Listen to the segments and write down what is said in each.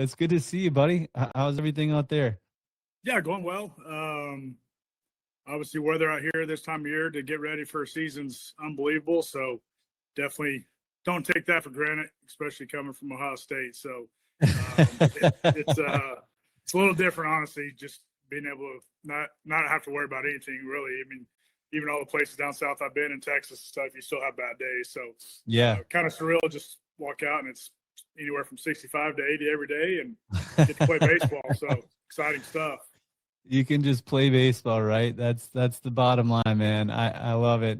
It's good to see you, buddy. How's everything out there? Yeah, going well. Obviously, weather out here this time of year to get ready for a season's unbelievable. So definitely don't take that for granted, especially coming from Ohio State. So it's a little different, honestly, just being able to not have to worry about anything really. I mean, even all the places down south I've been in Texas and stuff, you still have bad days. So Yeah. kind of surreal. Just walk out and it's anywhere from 65 to 80 every day, and get to play baseball. So exciting stuff. You can just play baseball, right? That's the bottom line, man. I love it.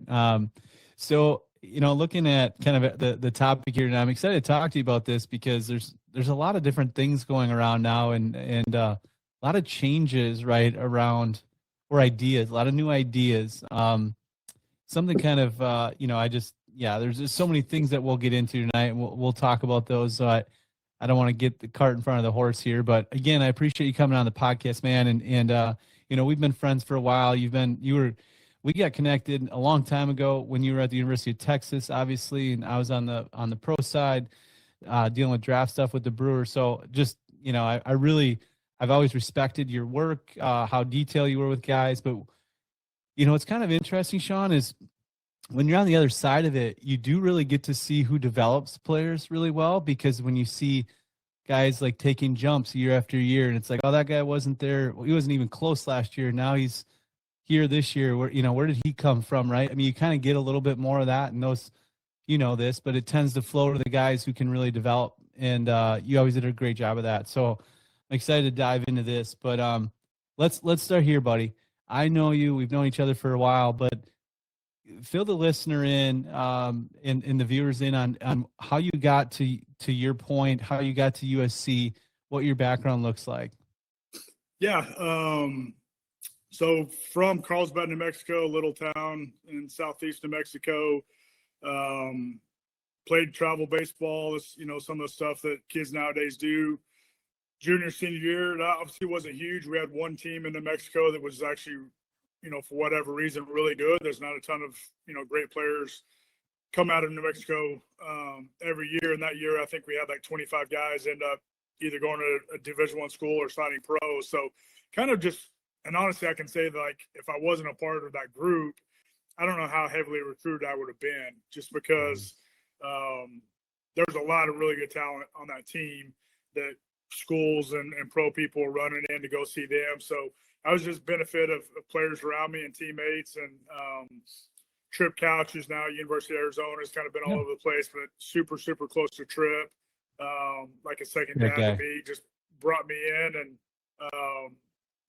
So, looking at kind of the topic here, and I'm excited to talk to you about this because there's a lot of different things going around now, and a lot of changes right around, or ideas, a lot of new ideas. Something kind of there's just so many things that we'll get into tonight, and we'll talk about those. So I don't want to get the cart in front of the horse here, but again, I appreciate you coming on the podcast, man. And we've been friends for a while. We got connected a long time ago when you were at the University of Texas, obviously, and I was on the pro side, dealing with draft stuff with the Brewers. So just, I've always respected your work, how detailed you were with guys. But, it's kind of interesting, Sean, is when you're on the other side of it, you do really get to see who develops players really well, because when you see guys like taking jumps year after year, and it's like, oh, that guy wasn't there. He wasn't even close last year. Now he's here this year. Where did he come from, right? I mean, you kind of get a little bit more of that, and those, this, but it tends to flow to the guys who can really develop. And you always did a great job of that. So I'm excited to dive into this, but let's start here, buddy. I know you, we've known each other for a while, but fill the listener in, and the viewers in on how you got to your point, how you got to USC, what your background looks like. Yeah. So from Carlsbad, New Mexico, a little town in southeast New Mexico, played travel baseball, some of the stuff that kids nowadays do. Junior, senior year, it obviously wasn't huge. We had one team in New Mexico that was actually, for whatever reason, really good. There's not a ton of, great players come out of New Mexico every year. And that year, I think we had like 25 guys end up either going to a Division I school or signing pro. So kind of just, and honestly, I can say that, like, if I wasn't a part of that group, I don't know how heavily recruited I would have been, just because there's a lot of really good talent on that team that schools and pro people were running in to go see them. So I was just benefit of players around me and teammates, and Trip Couches now at University of Arizona has kind of been all over the place, but super, super close to Trip. Like a second dad to me, just brought me in, and,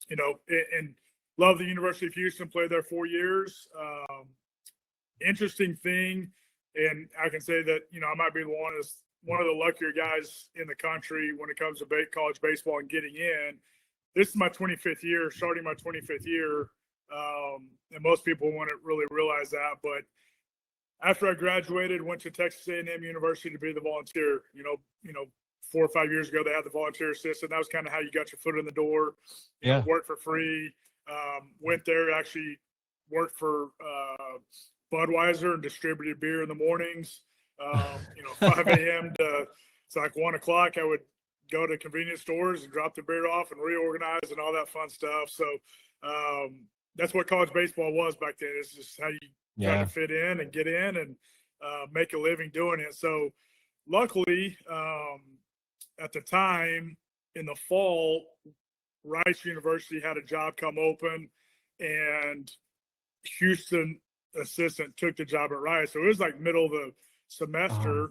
and love the University of Houston, played there 4 years. Interesting thing, and I can say that, I might be one of the luckier guys in the country when it comes to college baseball and getting in. This is my 25th year, starting my 25th year, and most people wouldn't really realize that. But after I graduated, went to Texas A&M University to be the volunteer. 4 or 5 years ago, they had the volunteer assistant. That was kind of how you got your foot in the door. Worked for free. Went there, actually worked for Budweiser and distributed beer in the mornings. 5 a.m. to it's like 1 o'clock. I would go to convenience stores and drop the beer off and reorganize and all that fun stuff. So that's what college baseball was back then. It's just how you try to fit in and get in and make a living doing it. So luckily, at the time in the fall, Rice University had a job come open, and Houston assistant took the job at Rice. So it was like middle of the semester.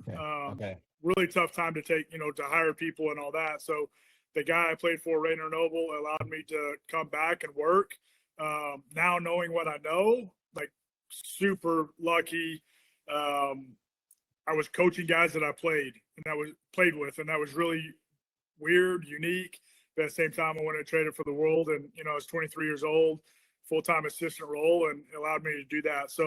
Really tough time to take, to hire people and all that. So the guy I played for, Rainer Noble, allowed me to come back and work. Now knowing what I know, like, super lucky. I was coaching guys that I played with, and that was really weird, unique. But at the same time, I went and traded for the world, and I was 23 years old, full-time assistant role, and it allowed me to do that. So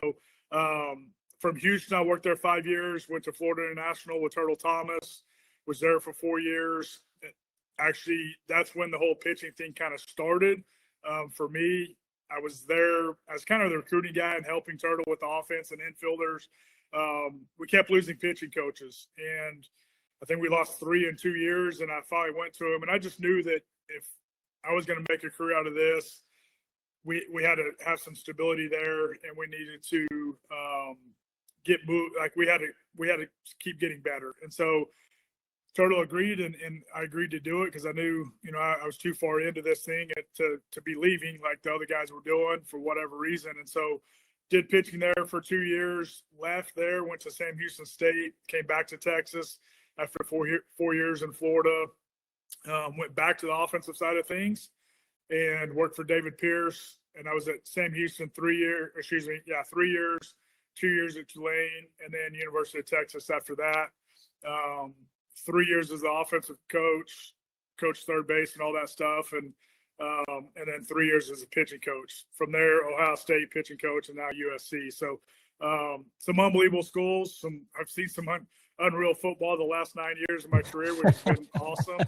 from Houston, I worked there 5 years. Went to Florida International with Turtle Thomas. Was there for 4 years. Actually, that's when the whole pitching thing kind of started. For me, I was there as kind of the recruiting guy and helping Turtle with the offense and infielders. We kept losing pitching coaches, and I think we lost 3 in 2 years, and I finally went to him, and I just knew that if I was going to make a career out of this, we had to have some stability there, and we needed to get moved. Like we had to keep getting better, and so Turtle agreed, and I agreed to do it because I knew, I was too far into this thing to be leaving like the other guys were doing for whatever reason, and so did pitching there for 2 years. Left there, went to Sam Houston State, came back to Texas after 4 years in Florida. Went back to the offensive side of things and worked for David Pierce. And I was at Sam Houston 3 years, 3 years, 2 years at Tulane, and then University of Texas after that. 3 years as the offensive coach, third base and all that stuff. And then 3 years as a pitching coach. From there, Ohio State pitching coach, and now USC. So some unbelievable schools. I've seen some unreal football the last 9 years of my career, which has been awesome.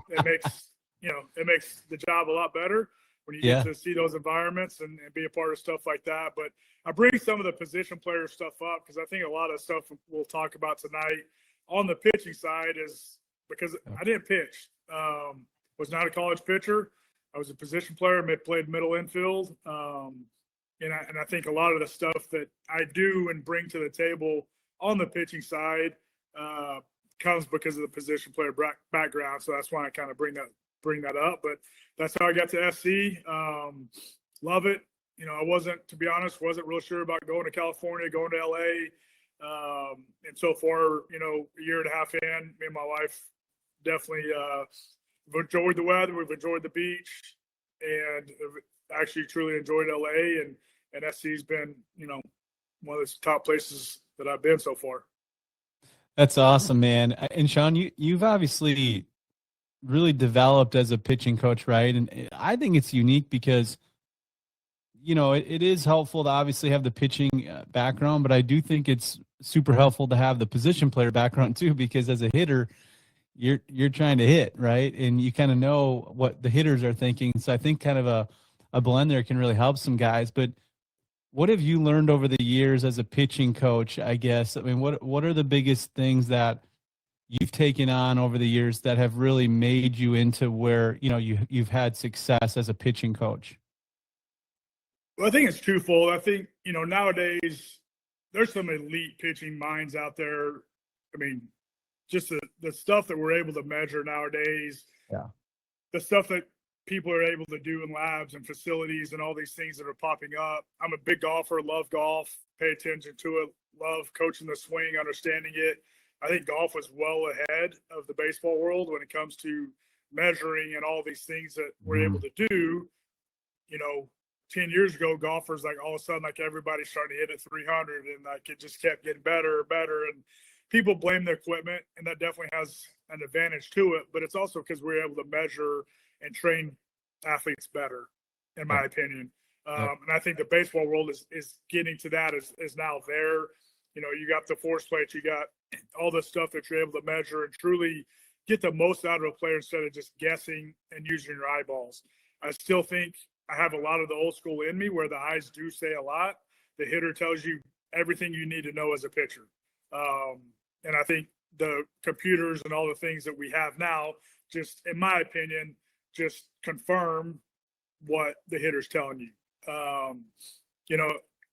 It makes the job a lot better when you get to see those environments and be a part of stuff like that. But I bring some of the position player stuff up because I think a lot of stuff we'll talk about tonight on the pitching side is because I didn't pitch. Was not a college pitcher. I was a position player, played middle infield. And I think a lot of the stuff that I do and bring to the table on the pitching side comes because of the position player background. So that's why I kind of bring that up. But that's how I got to SC. Love it. I wasn't real sure about going to California, going to LA. And so far, a year and a half in, me and my wife definitely we've enjoyed the weather. We've enjoyed the beach, and actually truly enjoyed LA. And SC's been, one of the top places that I've been so far. That's awesome, man. And Sean, you've obviously really developed as a pitching coach, right? And I think it's unique because, it is helpful to obviously have the pitching background, but I do think it's super helpful to have the position player background too, because as a hitter, you're trying to hit, right? And you kind of know what the hitters are thinking. So I think kind of a blend there can really help some guys. But what have you learned over the years as a pitching coach, I guess? I mean, what are the biggest things that you've taken on over the years that have really made you into where, you've had success as a pitching coach? Well, I think it's twofold. I think, nowadays there's some elite pitching minds out there. I mean, just the stuff that we're able to measure nowadays, the stuff that people are able to do in labs and facilities and all these things that are popping up. I'm a big golfer, love golf, pay attention to it, love coaching the swing, understanding it. I think golf was well ahead of the baseball world when it comes to measuring and all these things that we're able to do. 10 years ago, golfers, like all of a sudden, like everybody's starting to hit at 300, and like it just kept getting better and better. And people blame the equipment, and that definitely has an advantage to it. But it's also because we're able to measure and train athletes better, in my opinion. And I think the baseball world is getting to that, is now there. You got the force plates, you got all the stuff that you're able to measure and truly get the most out of a player instead of just guessing and using your eyeballs. I still think I have a lot of the old school in me where the eyes do say a lot. The hitter tells you everything you need to know as a pitcher. And I think the computers and all the things that we have now, just in my opinion, just confirm what the hitter's telling you.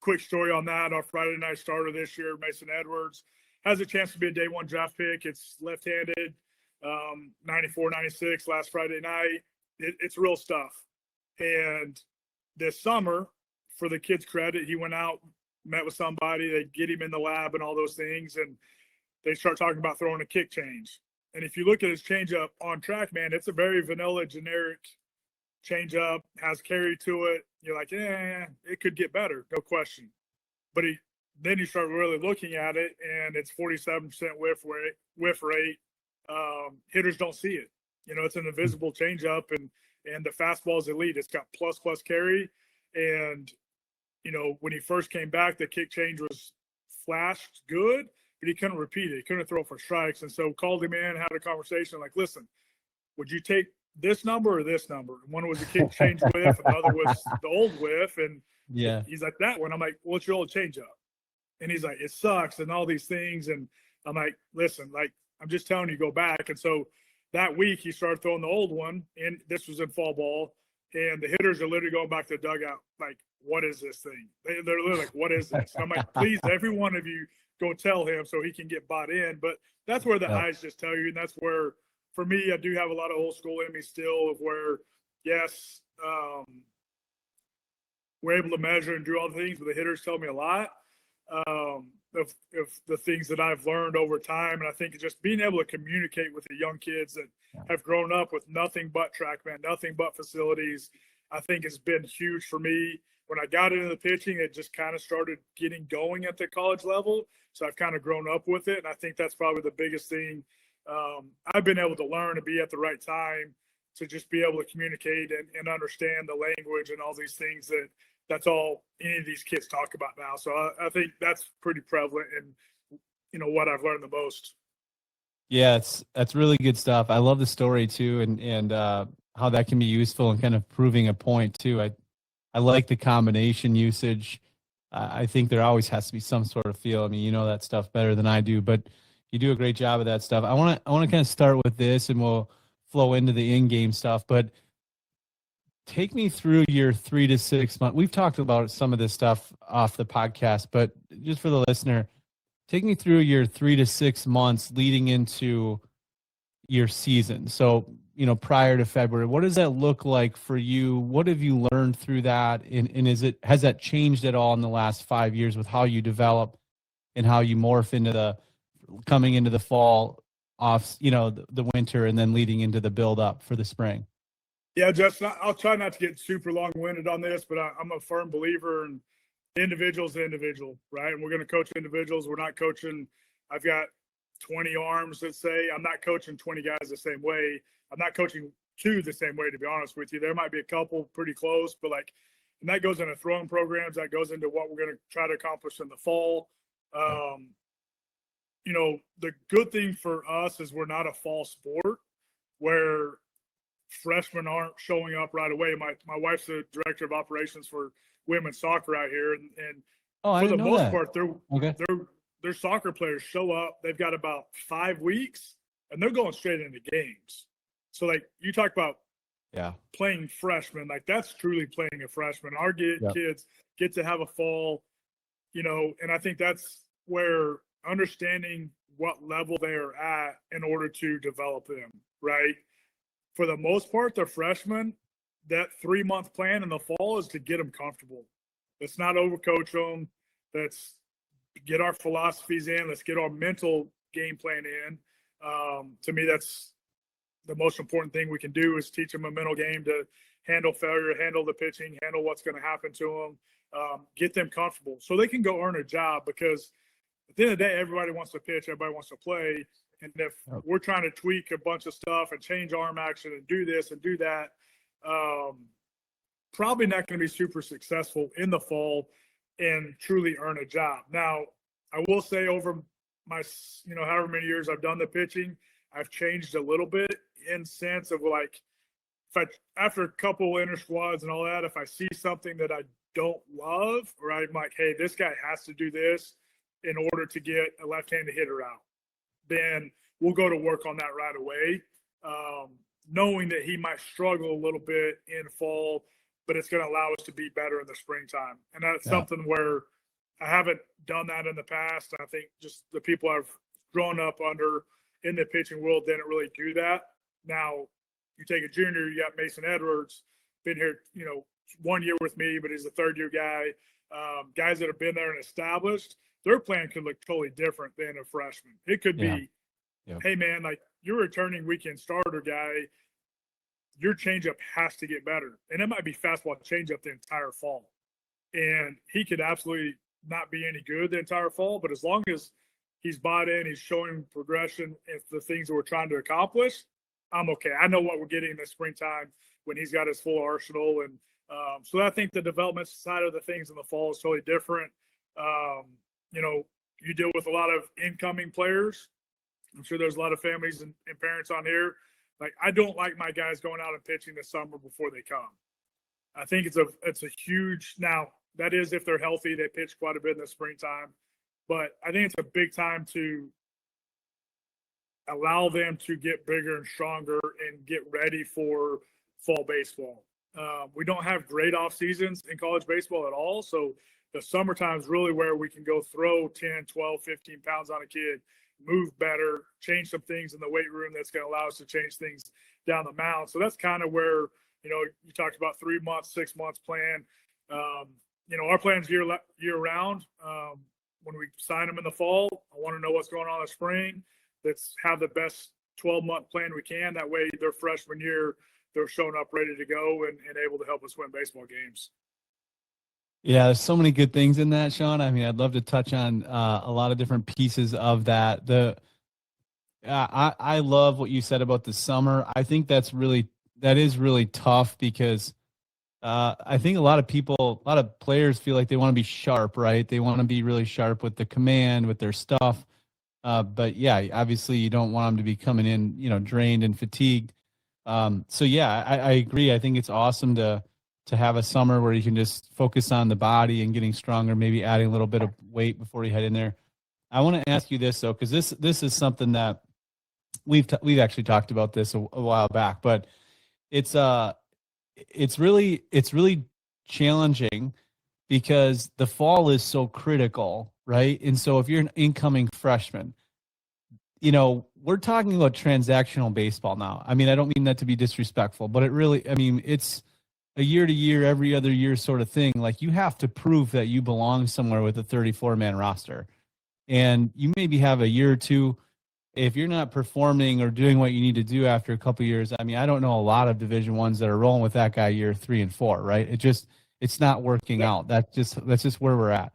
Quick story on that. Our Friday night starter this year, Mason Edwards, has a chance to be a day one draft pick. It's left-handed, 94, 96 last Friday night. It's real stuff. And this summer, for the kid's credit, he went out, met with somebody, they get him in the lab and all those things, and they start talking about throwing a kick change. And if you look at his changeup on track, man, it's a very vanilla, generic changeup, has carry to it. You're like, it could get better, no question. But then you start really looking at it, and it's 47% whiff rate. Hitters don't see it. It's an invisible changeup, and the fastball is elite. It's got plus carry. And, when he first came back, the kick change was flashed good, but he couldn't repeat it. He couldn't throw for strikes. And so called him in, had a conversation like, listen, would you take this number or this number? One was the kick change whiff, another was the old whiff. And he's like, that one. I'm like, what's your old changeup? And he's like, it sucks and all these things. And I'm like, listen, like, I'm just telling you, go back. And so that week he started throwing the old one, and this was in fall ball, and the hitters are literally going back to the dugout like, what is this thing? They're literally like, what is this? And I'm like, please, every one of you go tell him so he can get bought in. But that's where the eyes just tell you. And that's where, for me, I do have a lot of old school in me still, of where, yes, we're able to measure and do all the things, but the hitters tell me a lot of the things that I've learned over time. And I think just being able to communicate with the young kids that have grown up with nothing but TrackMan, nothing but facilities, I think has been huge for me. When I got into the pitching, it just kind of started getting going at the college level. So I've kind of grown up with it. And I think that's probably the biggest thing I've been able to learn and be at the right time to just be able to communicate and understand the language and all these things that's all any of these kids talk about now. So I think that's pretty prevalent in, what I've learned the most. Yeah, that's really good stuff. I love the story too, and how that can be useful and kind of proving a point too. I like the combination usage. I think there always has to be some sort of feel. I mean, you know that stuff better than I do, but you do a great job of that stuff. I want to kind of start with this, and we'll flow into the in-game stuff. But take me through your 3 to 6 months. We've talked about some of this stuff off the podcast, but just for the listener, take me through your 3 to 6 months leading into your season. So, prior to February, what does that look like for you? What have you learned through that? And has that changed at all in the last 5 years with how you develop and how you morph into coming into the fall off, the winter, and then leading into the build up for the spring? Yeah, Justin, I'll try not to get super long-winded on this, but I'm a firm believer in individual's the individual, right? And we're going to coach individuals. We're not coaching. I've got 20 arms that say I'm not coaching 20 guys the same way. I'm not coaching two the same way, to be honest with you. There might be a couple pretty close, but and that goes into throwing programs. That goes into what we're going to try to accomplish in the fall. The good thing for us is we're not a fall sport where freshmen aren't showing up right away. My wife's the director of operations for women's soccer out here, and for the most part, their soccer players show up. They've got about 5 weeks, and they're going straight into games. So, you talk about playing freshmen, that's truly playing a freshman. Our kids get to have a fall, and I think that's where understanding what level they are at in order to develop them, right? For the most part, the freshmen, that 3-month plan in the fall is to get them comfortable. Let's not overcoach them. Let's get our philosophies in. Let's get our mental game plan in. To me, that's the most important thing we can do is teach them a mental game to handle failure, handle the pitching, handle what's going to happen to them, get them comfortable so they can go earn a job, because at the end of the day, everybody wants to pitch, everybody wants to play. And if we're trying to tweak a bunch of stuff and change arm action and do this and do that, probably not going to be super successful in the fall and truly earn a job. Now, I will say over my, however many years I've done the pitching, I've changed a little bit in sense of after a couple inter squads and all that, if I see something that I don't love, or I'm like, hey, this guy has to do this in order to get a left-handed hitter out, then we'll go to work on that right away, knowing that he might struggle a little bit in fall, but it's going to allow us to be better in the springtime. And that's something where I haven't done that in the past. I think just the people I've grown up under in the pitching world didn't really do that. Now, you take a junior, you got Mason Edwards, been here, 1 year with me, but he's a third-year guy. Guys that have been there and established, their plan could look totally different than a freshman. It could be, hey, man, you're a returning weekend starter guy. Your changeup has to get better. And it might be fastball changeup the entire fall. And he could absolutely not be any good the entire fall, but as long as he's bought in, he's showing progression in the things that we're trying to accomplish, I'm okay. I know what we're getting in the springtime when he's got his full arsenal. And so I think the development side of the things in the fall is totally different. You deal with a lot of incoming players. I'm sure there's a lot of families and parents on here. I don't like my guys going out and pitching this summer before they come. I think it's a huge, now that is if they're healthy, they pitch quite a bit in the springtime, but I think it's a big time to allow them to get bigger and stronger and get ready for fall baseball. We don't have great off seasons in college baseball at all. So the summertime is really where we can go throw 10, 12, 15 pounds on a kid, move better, change some things in the weight room that's going to allow us to change things down the mound. So that's kind of where, you talked about 3 months, 6 months plan. Our plan's year round. When we sign them in the fall, I want to know what's going on in the spring. Let's have the best 12-month plan we can. That way their freshman year, they're showing up ready to go and able to help us win baseball games. Yeah, there's so many good things in that, Sean. I mean, I'd love to touch on a lot of different pieces of that. I love what you said about the summer. I think that is really tough because I think a lot of players feel like they want to be sharp, right? They want to be really sharp with the command, with their stuff. But yeah, obviously you don't want them to be coming in, drained and fatigued. So yeah, I agree. I think it's awesome to have a summer where you can just focus on the body and getting stronger, maybe adding a little bit of weight before you head in there. I want to ask you this though, because this is something that we've actually talked about this a while back, but it's really challenging because the fall is so critical, right? And so if you're an incoming freshman, we're talking about transactional baseball now. I mean, I don't mean that to be disrespectful, but it's a year to year, every other year sort of thing. Like you have to prove that you belong somewhere with a 34-man roster. And you maybe have a year or two. If you're not performing or doing what you need to do after a couple of years, I mean, I don't know a lot of Division I's that are rolling with that guy year 3 and 4, right? It's not working out. That's just where we're at.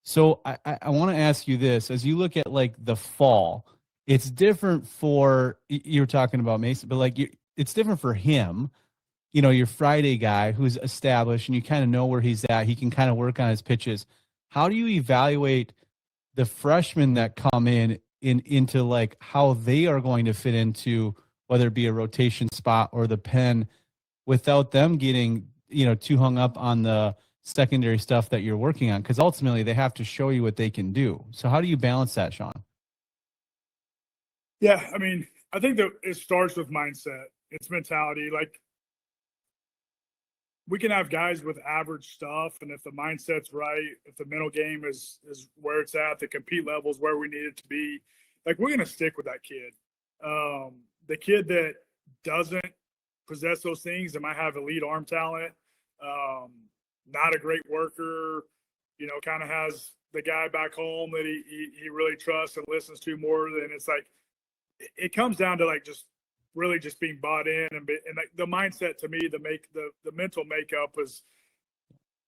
So I want to ask you this, as you look at like the fall, it's different for, you were talking about Mason, but like it's different for him, your Friday guy who's established and you kind of know where he's at. He can kind of work on his pitches. How do you evaluate the freshmen that come into like how they are going to fit into whether it be a rotation spot or the pen without them getting, too hung up on the secondary stuff that you're working on? Because ultimately they have to show you what they can do. So how do you balance that, Sean? Yeah, I mean, I think that it starts with mindset. It's mentality. Like, we can have guys with average stuff, and if the mindset's right, if the mental game is where it's at, the compete level is where we need it to be, like, we're going to stick with that kid. The kid that doesn't possess those things, that might have elite arm talent, not a great worker, kind of has the guy back home that he really trusts and listens to more than, it's like, it comes down to like just really just being bought in and like the mindset. To me, the mental makeup is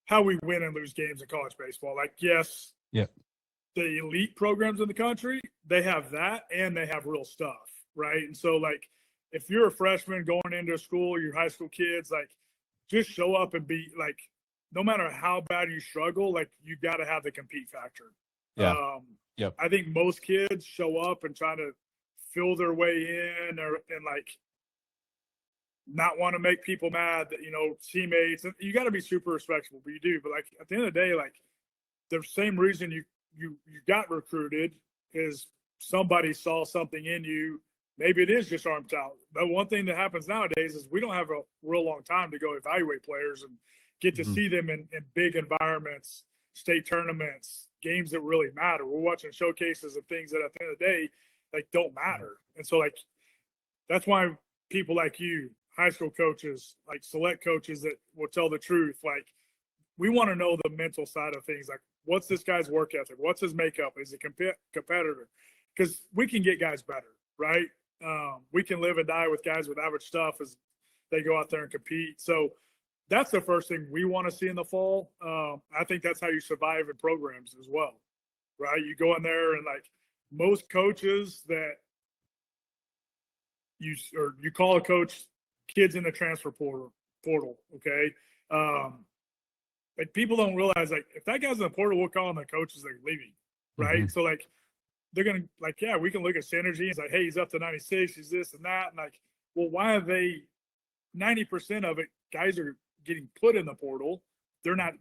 how we win and lose games in college baseball. Like, yes, yeah, the elite programs in the country, they have that and they have real stuff, right? And so like, if you're a freshman going into school, your high school kids, like, just show up and be like, no matter how bad you struggle, like, you got to have the compete factor. Yeah. Yep. I think most kids show up and try to feel their way in and like not want to make people mad, that, teammates. You got to be super respectful, but you do. But like, at the end of the day, like, the same reason you got recruited is somebody saw something in you. Maybe it is just arm talent. But one thing that happens nowadays is we don't have a real long time to go evaluate players and get to see them in big environments, state tournaments, games that really matter. We're watching showcases of things that at the end of the day, like, don't matter. And so like, that's why people like you, high school coaches, like select coaches that will tell the truth, like, we want to know the mental side of things. Like, what's this guy's work ethic? What's his makeup? Is he competitor? Because we can get guys better, right? We can live and die with guys with average stuff as they go out there and compete. So that's the first thing we want to see in the fall. I think that's how you survive in programs as well, right? You go in there and like, most coaches that you call a coach, kids in the transfer portal, okay? Like, people don't realize, like, if that guy's in the portal, we'll call him the coach is like leaving, right? Mm-hmm. So like, they're gonna like, yeah, we can look at synergy. It's like, hey, he's up to 96, he's this and that, and like, well, why are they 90% of it? Guys are getting put in the portal. They're not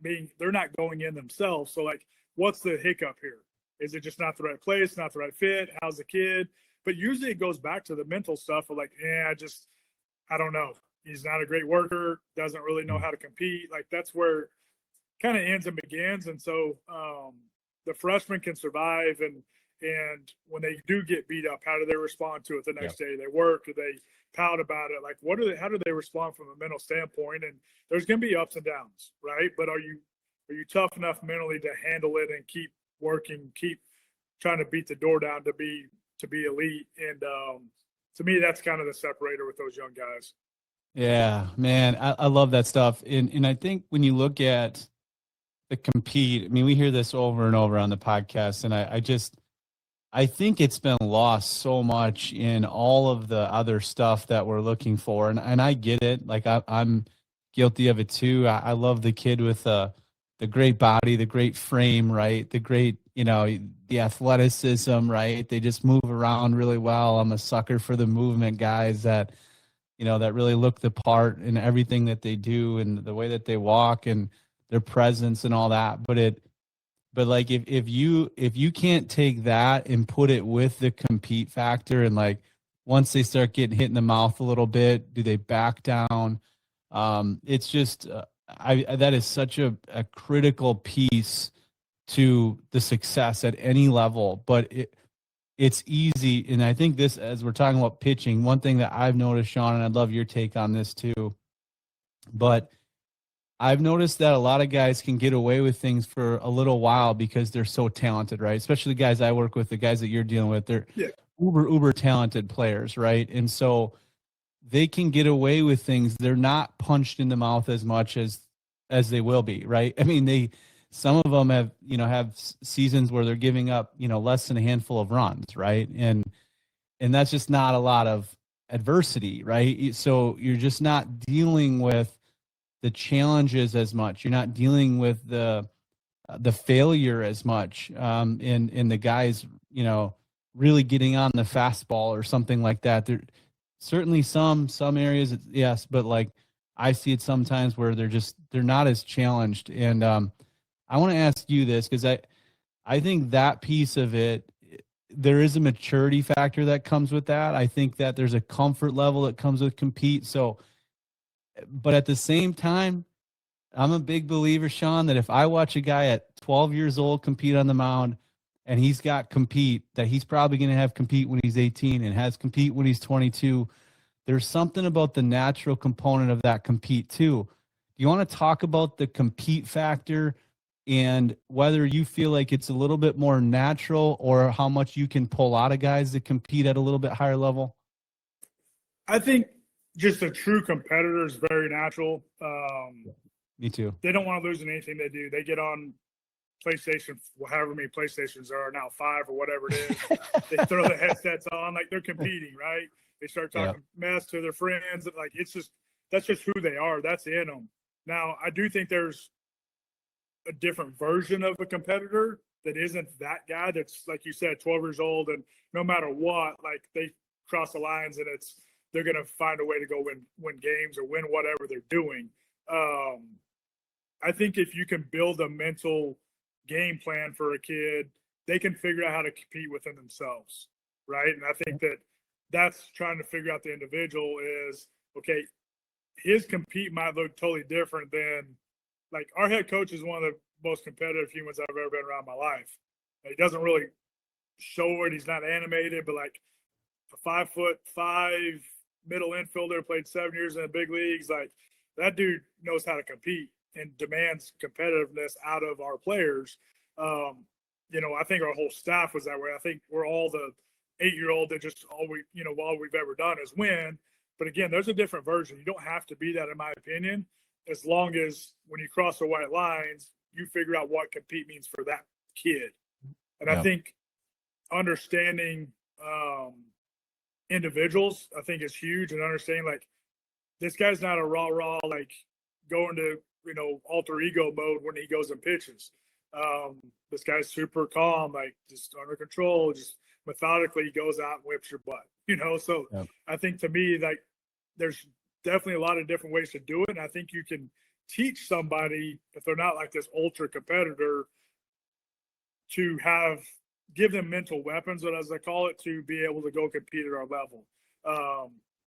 going in themselves. So like, what's the hiccup here? Is it just not the right place, not the right fit? How's the kid? But usually it goes back to the mental stuff of like, I don't know. He's not a great worker, doesn't really know how to compete. Like that's where kind of ends and begins. And so the freshmen can survive, and when they do get beat up, how do they respond to it the next day? They work, do they pout about it? Like how do they respond from a mental standpoint? And there's going to be ups and downs, right? But are you tough enough mentally to handle it and keep working, keep trying to beat the door down to be elite? And to me, that's kind of the separator with those young guys. Yeah, man, I love that stuff. And I think when you look at the compete, I mean, we hear this over and over on the podcast, and I think it's been lost so much in all of the other stuff that we're looking for. And I get it. Like I'm guilty of it too. I love the kid with the great body, the great frame, right? The great, the athleticism, right? They just move around really well. I'm a sucker for the movement guys that really look the part in everything that they do and the way that they walk and their presence and all that. But like if you can't take that and put it with the compete factor, and like once they start getting hit in the mouth a little bit, do they back down? It's just that is such a critical piece to the success at any level. But it's easy, and I think this, as we're talking about pitching, one thing that I've noticed, Sean, and I'd love your take on this too, but I've noticed that a lot of guys can get away with things for a little while because they're so talented, right? Especially the guys I work with, the guys that you're dealing with, they're uber talented players, right? And so they can get away with things. They're not punched in the mouth as much as they will be, right? I mean, some of them have seasons where they're giving up, less than a handful of runs, right? And that's just not a lot of adversity, right? So you're just not dealing with the challenges as much. You're not dealing with the failure as much, in the guys, really getting on the fastball or something like that. There certainly some areas, yes, but like I see it sometimes where they're not as challenged. And I want to ask you this because I think that piece of it, there is a maturity factor that comes with that. I think that there's a comfort level that comes with compete. So, but at the same time, I'm a big believer, Sean, that if I watch a guy at 12 years old compete on the mound and he's got compete, that he's probably going to have compete when he's 18 and has compete when he's 22. There's something about the natural component of that compete too. You want to talk about the compete factor and whether you feel like it's a little bit more natural or how much you can pull out of guys that compete at a little bit higher level? I think just a true competitor is very natural. Me too. They don't want to lose in anything they do. They get on PlayStation, however many PlayStations there are now, 5 or whatever it is. They throw the headsets on like they're competing, right? They start talking mess to their friends. Like that's just who they are. That's in them. Now, I do think there's a different version of a competitor that isn't that guy that's, like you said, 12 years old, and no matter what, like they cross the lines and they're going to find a way to go win games or win whatever they're doing. I think if you can build a mental game plan for a kid, they can figure out how to compete within themselves, right? And I think that's trying to figure out the individual is, okay, his compete might look totally different than, like, our head coach is one of the most competitive humans I've ever been around in my life. He doesn't really show it. He's not animated, but like a 5'5" middle infielder, played 7 years in the big leagues. Like, that dude knows how to compete and demands competitiveness out of our players. I think our whole staff was that way. I think we're all the 8-year-old that just all we've ever done is win. But again, there's a different version. You don't have to be that, in my opinion, as long as when you cross the white lines, you figure out what compete means for that kid. And I think understanding individuals, I think, is huge, and understanding, like, this guy's not a rah-rah, like, going to, alter ego mode when he goes and pitches. This guy's super calm, like, just under control, just methodically goes out and whips your butt, So I think, to me, like, there's definitely a lot of different ways to do it. And I think you can teach somebody, if they're not like this ultra competitor, to have give them mental weapons, as I call it, to be able to go compete at our level.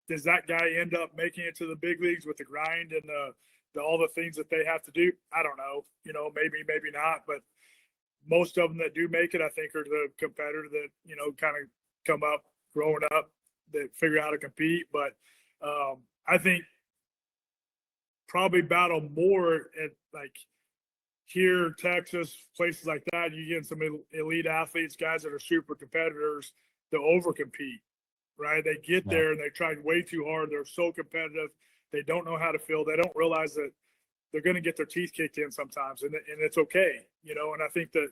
Does that guy end up making it to the big leagues with the grind and all the things that they have to do? I don't know. Maybe not. But most of them that do make it, I think, are the competitor that kind of come up, growing up, that figure out how to compete. But I think probably battle more at like here, Texas, places like that. You get some elite athletes, guys that are super competitors, that overcompete. Right? They get there and they try way too hard. They're so competitive. They don't know how to feel. They don't realize that they're going to get their teeth kicked in sometimes, and it's okay, And I think that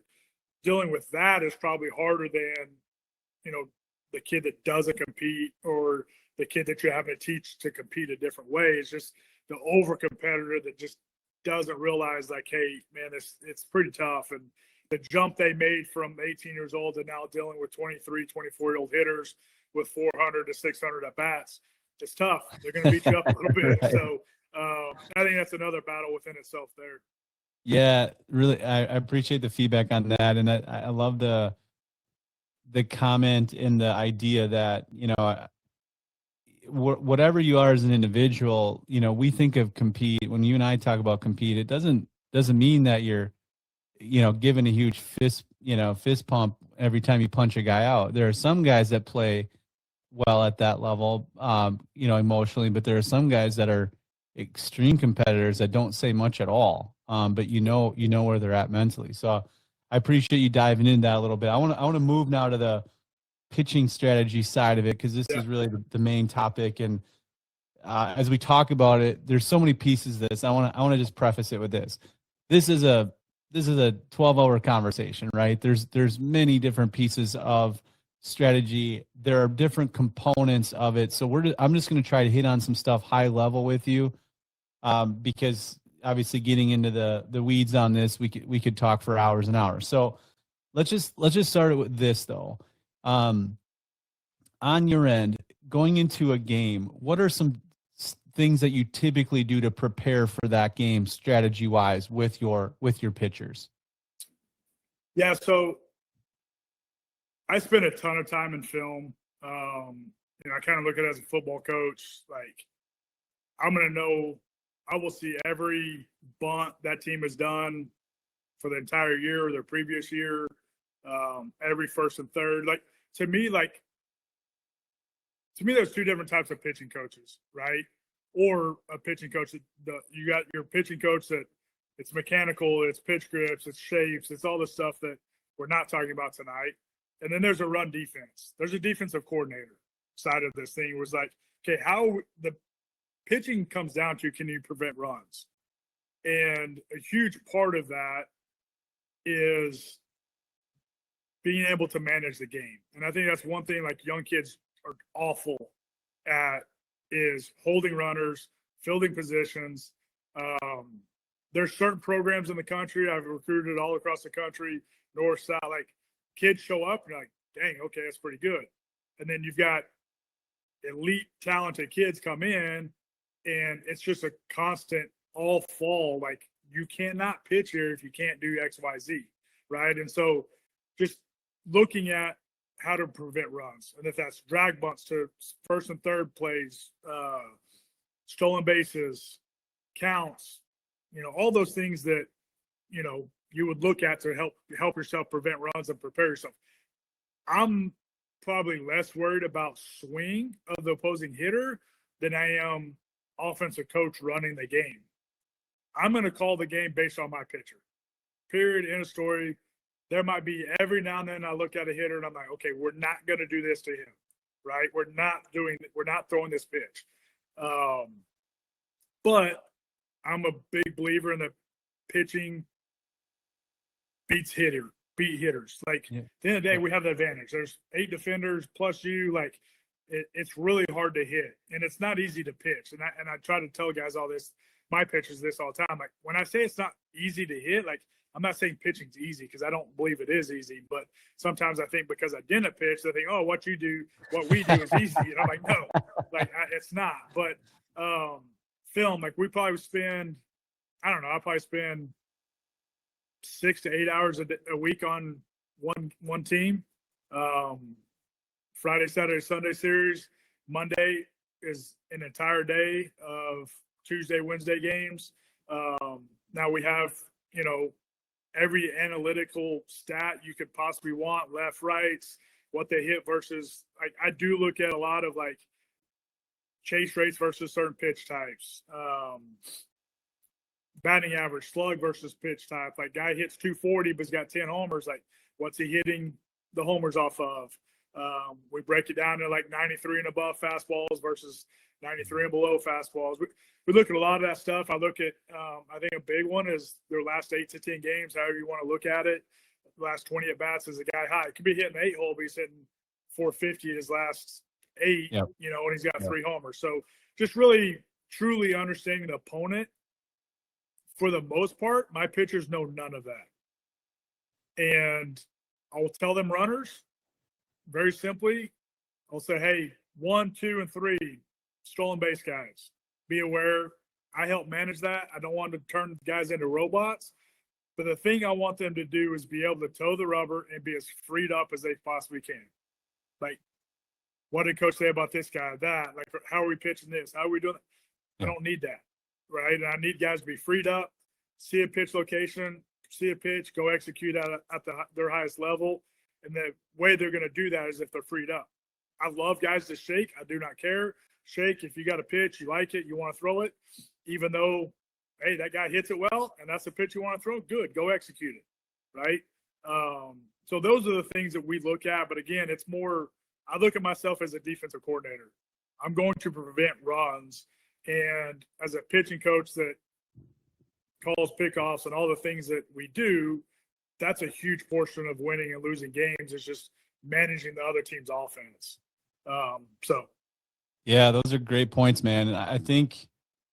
dealing with that is probably harder than, the kid that doesn't compete or the kid that you're having to teach to compete a different way. It's just the over competitor that just doesn't realize, like, hey, man, it's pretty tough. And the jump they made from 18 years old to now dealing with 23, 24-year-old hitters with 400 to 600 at bats, it's tough. They're going to beat you up a little bit. Right. So I think that's another battle within itself there. Yeah, really. I appreciate the feedback on that. And I love the comment and the idea that, whatever you are as an individual, we think of compete. When you and I talk about compete, it doesn't mean that you're, giving a huge fist pump every time you punch a guy out. There are some guys that play well at that level, emotionally, but there are some guys that are extreme competitors that don't say much at all. But you know where they're at mentally. So I appreciate you diving into that a little bit. I want to move now to the pitching strategy side of it, because this is really the main topic. And as we talk about it, there's so many pieces to this. I want to just preface it with this. This is a 12-hour conversation, right? There's many different pieces of strategy. There are different components of it. So I'm just going to try to hit on some stuff high level with you, because obviously getting into the weeds on this, we could talk for hours and hours. So let's just start it with this though. On your end, going into a game, what are some things that you typically do to prepare for that game strategy wise with your pitchers? Yeah. So I spend a ton of time in film. I kind of look at it as a football coach. Like, I'm going to know, I will see every bunt that team has done for the entire year or their previous year, every first and third. Like, to me, there's two different types of pitching coaches, right? Or a pitching coach you got your pitching coach that it's mechanical, it's pitch grips, it's shapes, it's all the stuff that we're not talking about tonight. And then there's a run defense. There's a defensive coordinator side of this thing. It was like, okay, how the pitching comes down to, can you prevent runs? And a huge part of that is being able to manage the game. And I think that's one thing like young kids are awful at, is holding runners, fielding positions. There's certain programs in the country, I've recruited all across the country, north, south, like kids show up and you're like, dang, okay, that's pretty good. And then you've got elite talented kids come in and it's just a constant all fall. Like, you cannot pitch here if you can't do X, Y, Z. Right. And so just looking at how to prevent runs, and if that's drag bunts to first and third plays, stolen bases, counts, all those things that, you would look at to help yourself prevent runs and prepare yourself. I'm probably less worried about swing of the opposing hitter than I am offensive coach running the game. I'm going to call the game based on my pitcher. Period. End of story. There might be every now and then I look at a hitter and I'm like, okay, we're not going to do this to him, right? We're not throwing this pitch. But I'm a big believer in the pitching beat hitters. Like, at the end of the day, we have the advantage. There's 8 defenders plus you. Like, it's really hard to hit, and it's not easy to pitch. And I try to tell guys all this, my pitchers, this all the time. Like, when I say it's not easy to hit, like, I'm not saying pitching's easy, because I don't believe it is easy. But sometimes I think because I didn't pitch, they think, oh, what we do is easy. And I'm like, no, like, it's not. But film, like, we probably spend, I don't know, I'll probably spend 6 to 8 hours a week on one team. Friday, Saturday, Sunday series. Monday is an entire day of Tuesday, Wednesday games. Now we have, every analytical stat you could possibly want, left, rights, what they hit versus, I do look at a lot of like chase rates versus certain pitch types, batting average, slug versus pitch type. Like guy hits 240 but's got 10 homers. Like what's he hitting the homers off of? We break it down to like 93 and above fastballs versus 93 and below fastballs. We look at a lot of that stuff. I look at, I think a big one is their last 8 to 10 games, however you want to look at it. The last 20 at bats is a guy high. It could be hitting 8-hole, but he's hitting 450 his last 8, Yep. And he's got 3 homers. So just really, truly understanding the opponent. For the most part, my pitchers know none of that. And I will tell them runners, very simply, I'll say, hey, 1, 2, and 3 stolen base guys. Be aware. I help manage that. I don't want to turn guys into robots. But the thing I want them to do is be able to toe the rubber and be as freed up as they possibly can. Like, what did coach say about this guy, that? Like, how are we pitching this? How are we doing it? I don't need that, right? And I need guys to be freed up, see a pitch location, see a pitch, go execute at their highest level. And the way they're going to do that is if they're freed up. I love guys to shake. I do not care. Shake if you got a pitch, you like it, you want to throw it, even though, hey, that guy hits it well, and that's the pitch you want to throw, good, go execute it, right? So those are the things that we look at. But again, it's more, I look at myself as a defensive coordinator. I'm going to prevent runs. And as a pitching coach that calls pickoffs and all the things that we do, that's a huge portion of winning and losing games is just managing the other team's offense. Yeah, those are great points, man. And I think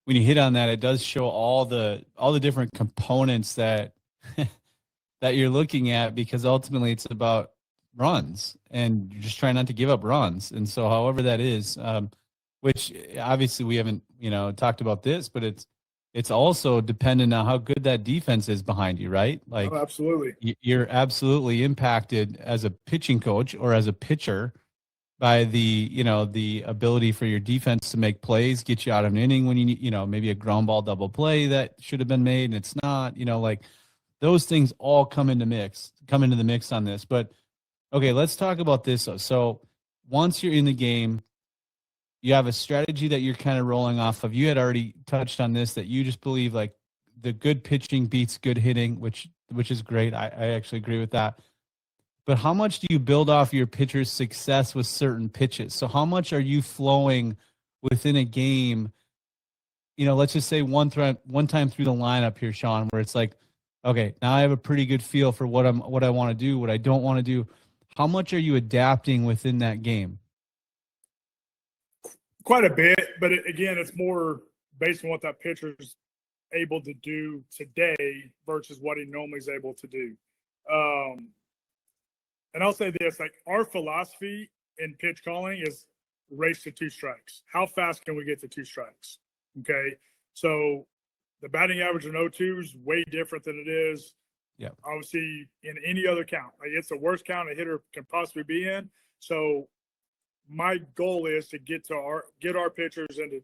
when you hit on that, it does show all the different components that that you're looking at, because ultimately it's about runs and you're just trying not to give up runs. And so however that is, which obviously we haven't, talked about this, but it's also dependent on how good that defense is behind you, right? Like, absolutely. You're absolutely impacted as a pitching coach or as a pitcher by the ability for your defense to make plays, get you out of an inning when you need, maybe a ground ball double play that should have been made and it's not, like those things all come into the mix on this. But okay, let's talk about this. So once you're in the game, you have a strategy that you're kind of rolling off of. You had already touched on this, that you just believe like the good pitching beats good hitting, which is great. I actually agree with that. But how much do you build off your pitcher's success with certain pitches? So how much are you flowing within a game? Let's just say one time through the lineup here, Sean, where it's like, okay, now I have a pretty good feel for what I want to do, what I don't want to do. How much are you adapting within that game? Quite a bit, but again, it's more based on what that pitcher is able to do today versus what he normally is able to do. And I'll say this, like our philosophy in pitch calling is race to 2 strikes. How fast can we get to 2 strikes? Okay. So the batting average in 0-2 is way different than it is. Yeah. Obviously in any other count. Like it's the worst count a hitter can possibly be in. So my goal is to get our pitchers into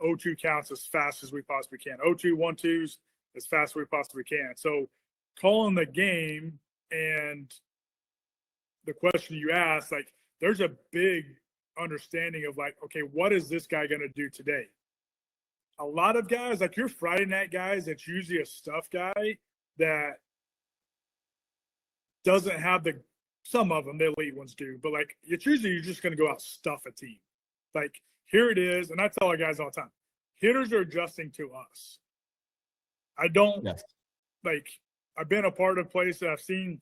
0-2 counts as fast as we possibly can. 0-2, 1-2s as fast as we possibly can. So calling the game and the question you asked, like there's a big understanding of like, okay, what is this guy going to do today? A lot of guys, like your Friday night guys, it's usually a stuff guy that doesn't have some of them, the elite ones do, but like it's usually you're just going to go out stuff a team. Like here it is, and I tell our guys all the time, hitters are adjusting to us. I don't like. I've been a part of places. I've seen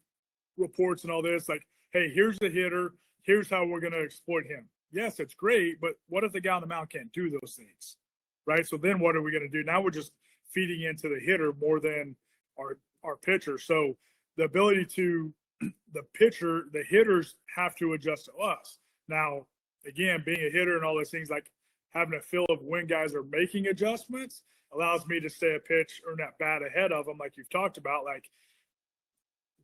reports and all this. Like, hey, here's the hitter. Here's how we're going to exploit him. Yes, it's great, but what if the guy on the mound can't do those things, right? So then what are we going to do? Now we're just feeding into the hitter more than our pitcher. So the ability to the hitters have to adjust to us. Now, again, being a hitter and all those things, like having a feel of when guys are making adjustments allows me to stay a pitch or not bat ahead of them, like you've talked about. Like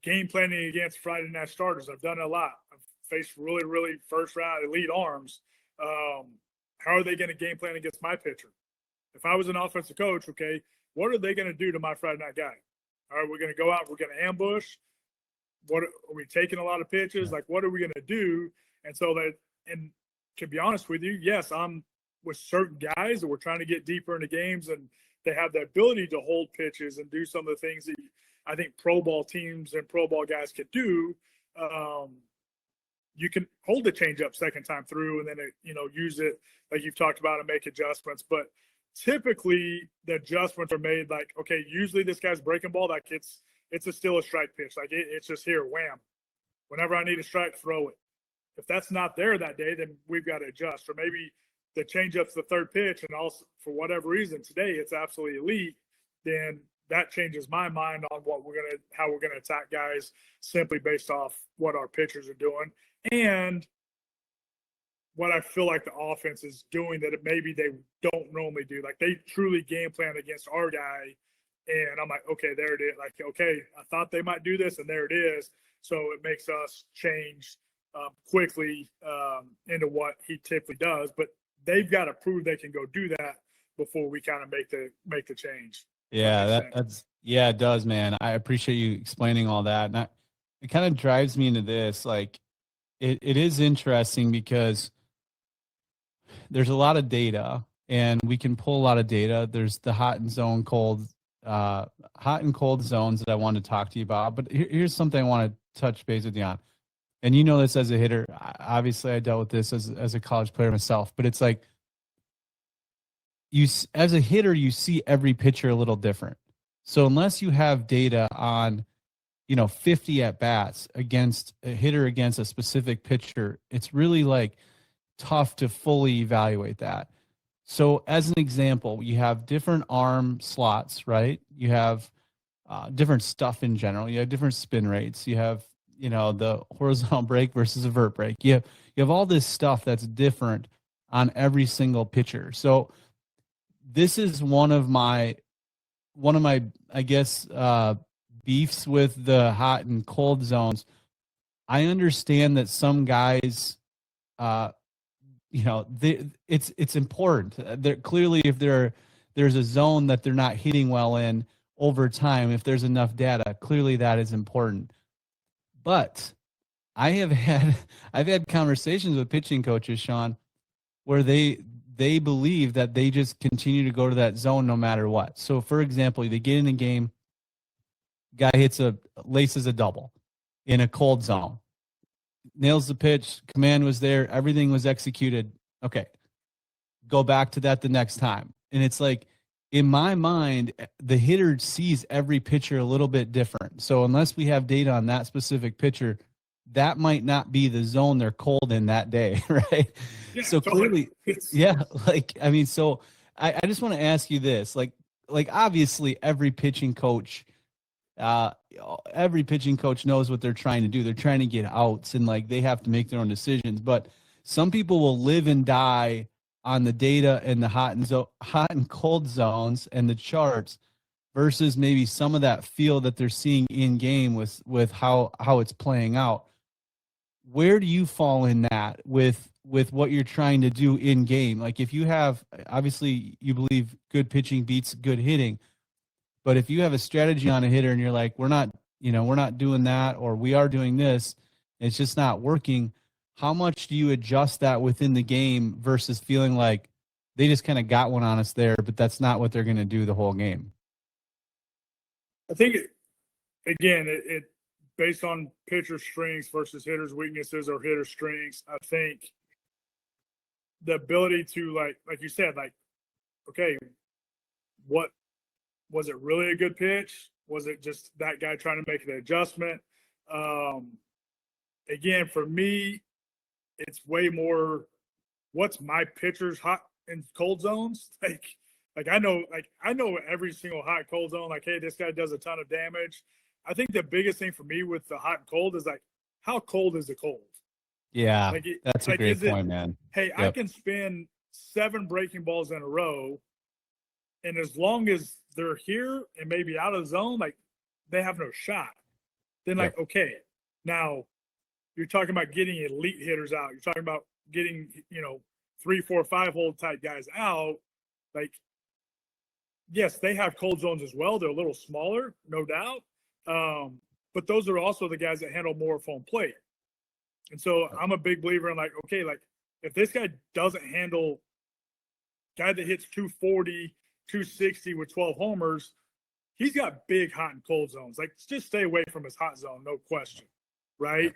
game planning against Friday night starters. I've done it a lot. I've faced really, really first round elite arms. How are they going to game plan against my pitcher? If I was an offensive coach, okay, what are they going to do to my Friday night guy? All right, we're going to go out, we're going to ambush. What are we taking a lot of pitches? Like, what are we going to do? And so that, and to be honest with you, yes, I'm with certain guys that we're trying to get deeper into games, and they have the ability to hold pitches and do some of the things that I think pro ball teams and pro ball guys can do. You can hold the changeup second time through, and then use it like you've talked about and make adjustments. But typically, the adjustments are made like, okay, usually this guy's breaking ball, like it's still a strike pitch, like it's just here, wham. Whenever I need a strike, throw it. If that's not there that day, then we've got to adjust. Or maybe the changeup's the third pitch, and also for whatever reason today it's absolutely elite. Then that changes my mind on how we're gonna attack guys simply based off what our pitchers are doing and what I feel like the offense is doing that maybe they don't normally do. Like they truly game plan against our guy, and I'm like, okay, there it is. Like, okay, I thought they might do this, and there it is. So it makes us change quickly into what he typically does. But they've got to prove they can go do that before we kind of make the change. Yeah, it does, man. I appreciate you explaining all that. And it kind of drives me into this. Like, it is interesting because there's a lot of data, and we can pull a lot of data. There's the hot and cold zones that I want to talk to you about. But here's something I want to touch base with you on. And you know this as a hitter. Obviously, I dealt with this as a college player myself. But it's like, as a hitter, you see every pitcher a little different. So unless you have data on, 50 at bats against a hitter against a specific pitcher, it's really like tough to fully evaluate that. So as an example, you have different arm slots, right? You have different stuff in general. You have different spin rates. You have, the horizontal break versus a vert break. You have all this stuff that's different on every single pitcher. So this is one of my, I guess, beefs with the hot and cold zones. I understand that some guys, it's important. They're clearly, if there's a zone that they're not hitting well in over time, if there's enough data, clearly that is important. But I've had conversations with pitching coaches, Sean, where they believe that they just continue to go to that zone no matter what. So, for example, they get in a game, guy laces a double in a cold zone, nails the pitch, command was there, everything was executed. Okay, go back to that the next time. And it's like, in my mind, the hitter sees every pitcher a little bit different. So unless we have data on that specific pitcher, that might not be the zone they're cold in that day, right? Yeah, so totally. Clearly, so I just want to ask you this, like obviously every pitching coach knows what they're trying to do. They're trying to get outs, and like they have to make their own decisions. But some people will live and die on the data and the hot and cold zones and the charts versus maybe some of that feel that they're seeing in game with how it's playing out. Where do you fall in that with what you're trying to do in game? Like, if you have, obviously you believe good pitching beats good hitting, but if you have a strategy on a hitter and you're like, we're not doing that, or we are doing this, it's just not working. How much do you adjust that within the game versus feeling like they just kind of got one on us there, but that's not what they're going to do the whole game? I think it based on pitcher strengths versus hitter's weaknesses or hitter strengths. I think the ability to like you said, like, okay, what was it really a good pitch? Was it just that guy trying to make an adjustment? Again, for me, it's way more what's my pitcher's hot and cold zones. Like I know every single hot cold zone, like, hey, this guy does a ton of damage. I think the biggest thing for me with the hot and cold is like, how cold is the cold? Yeah, that's a great point, man. Hey, yep. I can spin 7 breaking balls in a row, and as long as they're here and maybe out of zone, like, they have no shot. then like, okay, now you're talking about getting elite hitters out. You're talking about getting, 3, 4, 5-hole type guys out. Like, yes, they have cold zones as well. They're a little smaller, no doubt. But those are also the guys that handle more of home plate. And so I'm a big believer in like, okay, like if this guy doesn't handle guy that hits 240, 260 with 12 homers, he's got big hot and cold zones. Like, just stay away from his hot zone, no question, right?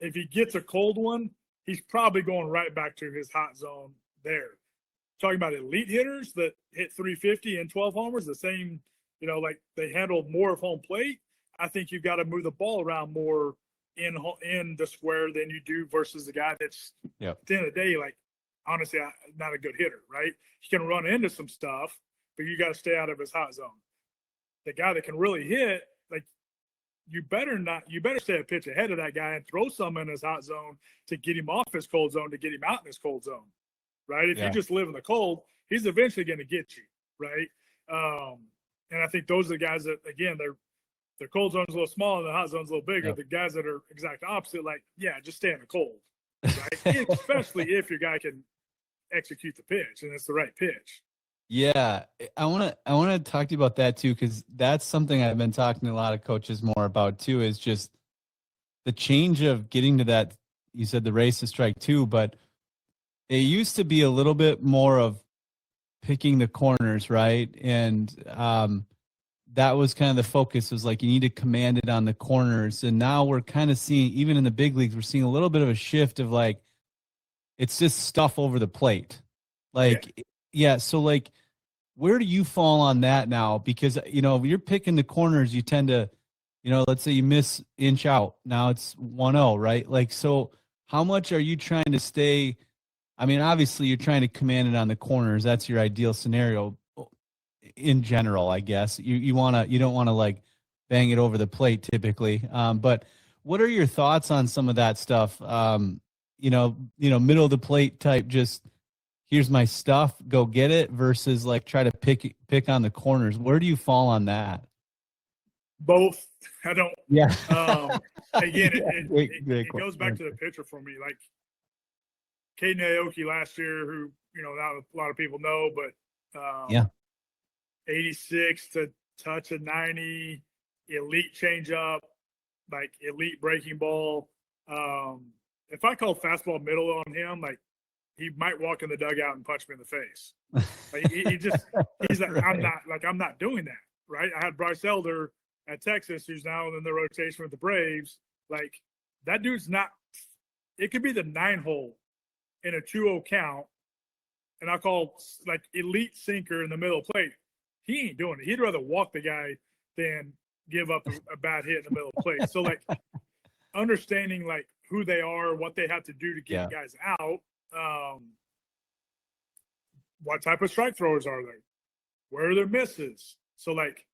If he gets a cold one, he's probably going right back to his hot zone there. Talking about elite hitters that hit 350 and 12 homers, the same, like they handle more of home plate. I think you've got to move the ball around more in the square than you do versus the guy that's at the end of the day, like, honestly, not a good hitter, right? He can run into some stuff, but you got to stay out of his hot zone. The guy that can really hit, like, you better stay a pitch ahead of that guy and throw some in his hot zone to get him off his cold zone, to get him out in his cold zone, right? If you just live in the cold, he's eventually going to get you, right? And I think those are the guys that, again, their cold zone's a little small and the hot zone's a little bigger. The guys that are exact opposite, like, just stay in the cold, right? Especially if your guy can execute the pitch and it's the right pitch. Yeah, I want to talk to you about that too, because that's something I've been talking to a lot of coaches more about too, is just the change of getting to that. You said the race to strike two, but it used to be a little bit more of picking the corners, right? And that was kind of the focus, was like you need to command it on the corners. And now we're kind of seeing, even in the big leagues, we're seeing a little bit of a shift of like, it's just stuff over the plate. Like, so like, where do you fall on that now? Because, if you're picking the corners, you tend to, let's say you miss inch out. Now it's 1-0, right? Like, so how much are you trying to stay? I mean, obviously you're trying to command it on the corners. That's your ideal scenario in general, I guess. You don't want to like bang it over the plate typically. But what are your thoughts on some of that stuff? Middle of the plate type, just here's my stuff, go get it, versus like try to pick on the corners. Where do you fall on that? Both. I don't. Yeah. Again, it goes back to the pitcher for me. Like Caden Aoki last year, who not a lot of people know, but 86 to touch a 90, elite changeup, like elite breaking ball. If I called fastball middle on him, like, he might walk in the dugout and punch me in the face. Like, he's like, right. I'm not doing that, right? I had Bryce Elder at Texas, who's now in the rotation with the Braves. Like, that dude's not. It could be the 9-hole in a 2-0 count, and I call like elite sinker in the middle of the plate. He ain't doing it. He'd rather walk the guy than give up a bad hit in the middle of the plate. So like, understanding like who they are, what they have to do to get guys out. What type of strike throwers are they? Where are their misses? So like,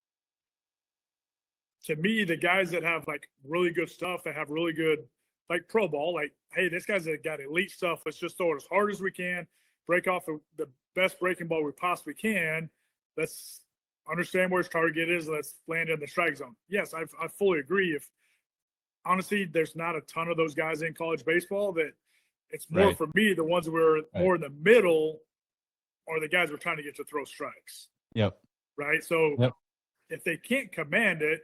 to me, the guys that have like really good stuff, that have really good like pro ball, like, hey, this guy's got elite stuff. Let's just throw it as hard as we can, break off the best breaking ball we possibly can. Let's understand where his target is. Let's land in the strike zone. Yes, I fully agree. If honestly, there's not a ton of those guys in college baseball. That it's more for me, the ones who are more in the middle are the guys we're trying to get to throw strikes. Yep. Right. So if they can't command it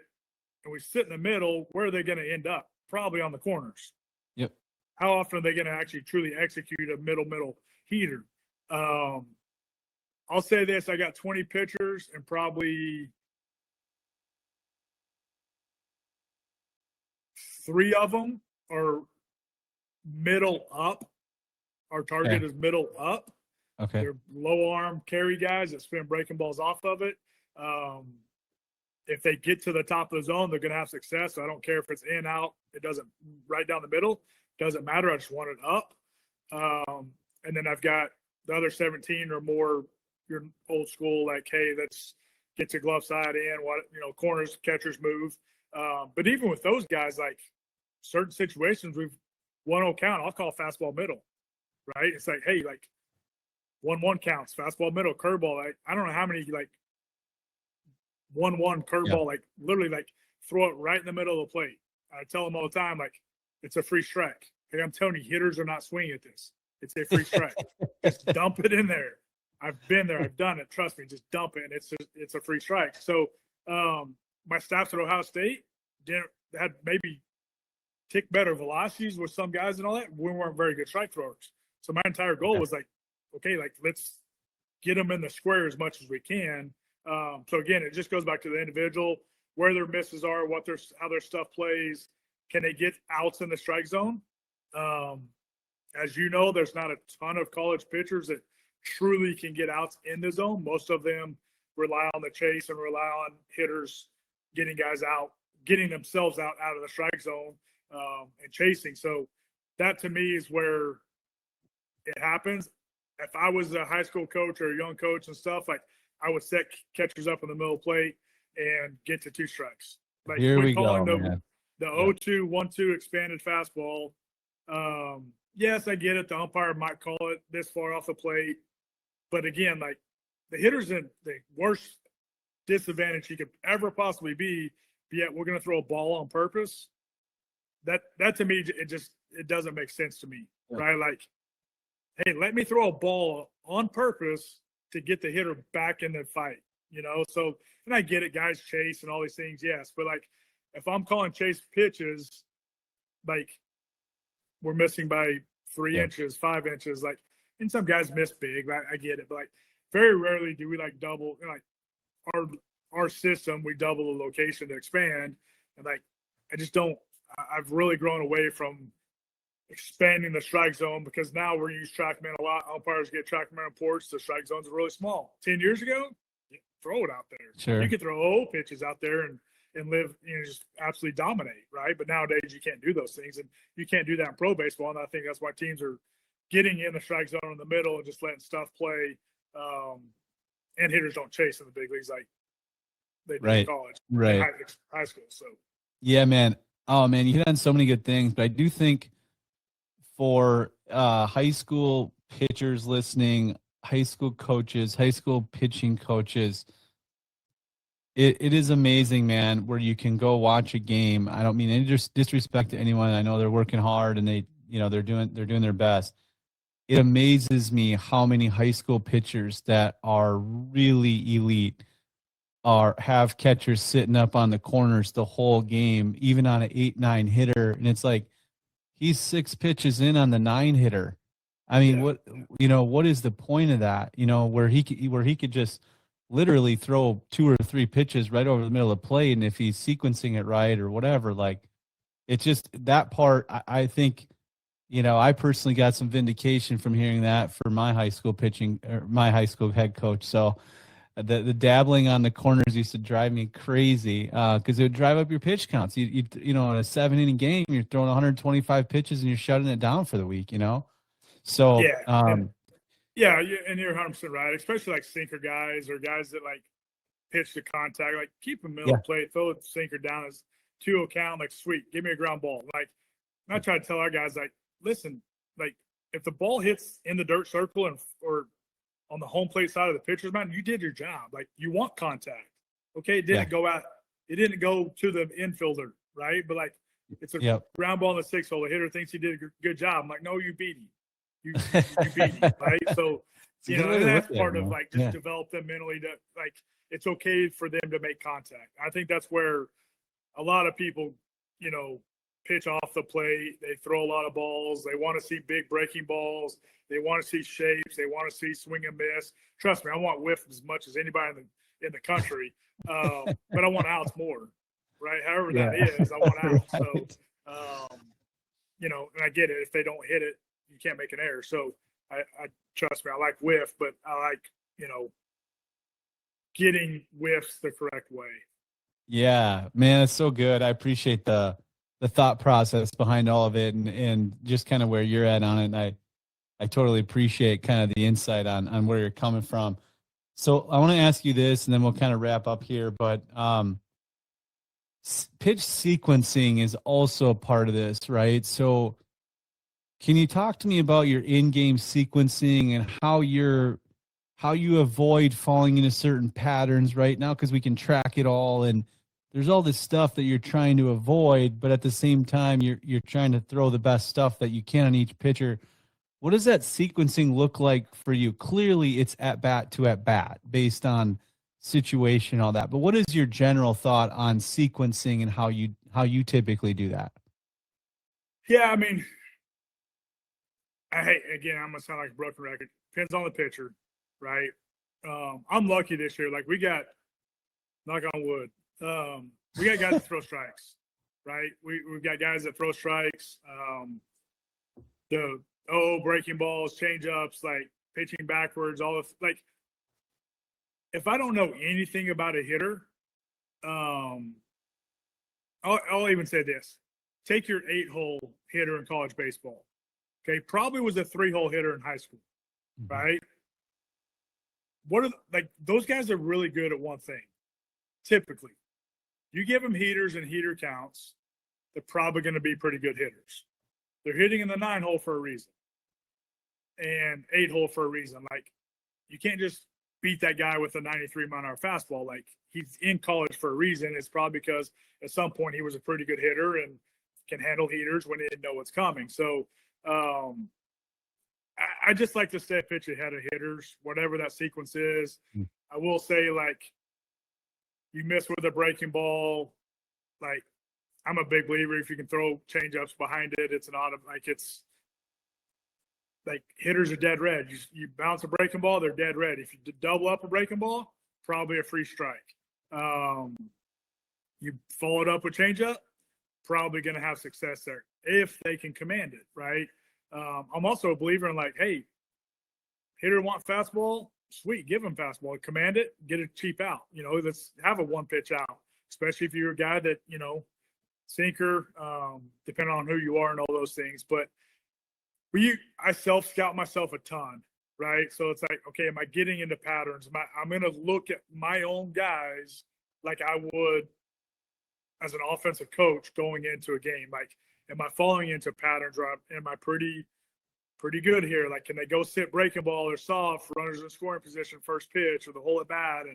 and we sit in the middle, where are they going to end up? Probably on the corners. Yep. How often are they going to actually truly execute a middle heater? I'll say this: I got 20 pitchers, and probably 3 of them are middle up. Our target is middle up. Okay. They're low arm carry guys that spin breaking balls off of it. If they get to the top of the zone, they're going to have success. So I don't care if it's in, out. It doesn't, right down the middle. Doesn't matter. I just want it up. And then I've got the other 17 or more, your old school, like, hey, let's get to glove side in, corners, catchers move. But even with those guys, like certain situations, we've 1-0 count, I'll call fastball middle, right? It's like, hey, like 1-1 counts, fastball middle, curveball. Like, I don't know how many like 1-1 curveball, like literally like throw it right in the middle of the plate. I tell them all the time, like, it's a free strike. Like, I'm telling you, hitters are not swinging at this. It's a free strike. Just dump it in there. I've been there. I've done it. Trust me. Just dump it, and it's a free strike. So my staff at Ohio State had maybe tick better velocities with some guys and all that. We weren't very good strike throwers. So my entire goal was like, okay, like let's get them in the square as much as we can. So again, it just goes back to the individual, where their misses are, how their stuff plays. Can they get outs in the strike zone? As you know, there's not a ton of college pitchers that truly can get outs in the zone. Most of them rely on the chase and rely on hitters getting guys out, getting themselves out of the strike zone and chasing. So that to me is where it happens. If I was a high school coach or a young coach and stuff, like I would set catchers up in the middle plate and get to 2 strikes. Like Here we calling go, the 0-2, 1-2 expanded fastball. Yes, I get it. The umpire might call it this far off the plate. But again, like the hitter's in the worst disadvantage he could ever possibly be, yet we're going to throw a ball on purpose. That to me, it doesn't make sense to me, right? Like, hey, let me throw a ball on purpose to get the hitter back in the fight, So, and I get it, guys chase and all these things, yes. But like, if I'm calling chase pitches, like we're missing by 3 inches, 5 inches, like, and some guys miss big, right? I get it, but like, very rarely do we like double, like our system, we double the location to expand, and like, I've really grown away from expanding the strike zone because now we're using TrackMan a lot. Umpires get TrackMan reports. The strike zones are really small. 10 years ago, throw it out there. Sure. You could throw old pitches out there and live, just absolutely dominate, right? But nowadays you can't do those things, and you can't do that in pro baseball. And I think that's why teams are getting in the strike zone in the middle and just letting stuff play. And hitters don't chase in the big leagues like they do in college, right? High school. So, yeah, man. Oh man, you hit on so many good things, but I do think for high school pitchers listening, high school coaches, high school pitching coaches, it is amazing, man, where you can go watch a game. I don't mean any disrespect to anyone. I know they're working hard and they're doing their best. It amazes me how many high school pitchers that are really elite have catchers sitting up on the corners the whole game, even on an 8-9 hitter. And it's like, he's 6 pitches in on the 9 hitter. I mean, what is the point of that? Where he could just literally throw 2 or 3 pitches right over the middle of the plate. And if he's sequencing it right or whatever, like it's just that part. I think, I personally got some vindication from hearing that for my high school pitching or my high school head coach. So the dabbling on the corners used to drive me crazy because it would drive up your pitch counts. You in a 7-inning game, you're throwing 125 pitches and you're shutting it down for the week. So and you're 100% right. Especially like sinker guys or guys that like pitch to contact, like keep them middle plate, throw the sinker down as 2-0 count. Like sweet, give me a ground ball. Like I try to tell our guys, like, listen, like if the ball hits in the dirt circle or on the home plate side of the pitcher's mound, you did your job. Like you want contact. Okay. It didn't go out. It didn't go to the infielder. Right. But like it's a ground ball in the 6 hole. The hitter thinks he did a good job. I'm like, no, you beat him. You beat him. Right. So, and that's part of like just develop them mentally to like, it's okay for them to make contact. I think that's where a lot of people, pitch off the plate. They throw a lot of balls. They want to see big breaking balls. They want to see shapes. They want to see swing and miss. Trust me, I want whiff as much as anybody in the country, but I want outs more, right? However that is, I want outs. So, and I get it. If they don't hit it, you can't make an error. So I trust me, I like whiff, but I like, getting whiffs the correct way. Yeah, man, it's so good. I appreciate the thought process behind all of it and just kind of where you're at on it. And I totally appreciate kind of the insight on where you're coming from. So I want to ask you this, and then we'll kind of wrap up here, but pitch sequencing is also a part of this, right? So can you talk to me about your in-game sequencing and how you avoid falling into certain patterns right now? Because we can track it all. And there's all this stuff that you're trying to avoid, but at the same time, you're trying to throw the best stuff that you can on each pitcher. What does that sequencing look like for you? Clearly, it's at bat to at bat based on situation, all that. But what is your general thought on sequencing and how you typically do that? Yeah, I mean, again, I'm gonna sound like a broken record. Depends on the pitcher, right? I'm lucky this year. Like we got, knock on wood, we got guys that throw strikes, right? We've got guys that throw strikes. The breaking balls, change ups, like pitching backwards, all of like. If I don't know anything about a hitter, I'll even say this: take your 8-hole hitter in college baseball. Okay, probably was a 3-hole hitter in high school, right? Those guys are really good at one thing. Typically, you give them heaters and heater counts, they're probably going to be pretty good hitters. They're hitting in the 9-hole for a reason, and 8-hole for a reason. Like, you can't just beat that guy with a 93-mile-an-hour fastball. Like, he's in college for a reason. It's probably because at some point he was a pretty good hitter and can handle heaters when he didn't know what's coming. So I just like to stay a pitch ahead of hitters, whatever that sequence is. I will say, like, you miss with a breaking ball, like, I'm a big believer if you can throw change-ups behind it, it's an it's like hitters are dead red. You bounce a breaking ball, they're dead red. If you double up a breaking ball, probably a free strike. You follow it up with changeup, probably going to have success there if they can command it, right? I'm also a believer in, like, hey, hitter want fastball, sweet, give them fastball, command it, get a cheap out. Let's have a one pitch out, especially if you're a guy that, sinker, depending on who you are and all those things. But I self-scout myself a ton, right? So it's like, okay, am I getting into patterns? I'm going to look at my own guys like I would as an offensive coach going into a game. Like, am I falling into patterns, or am I pretty good here? Like, can they go sit breaking ball or soft, runners in scoring position, first pitch, or the whole at bat,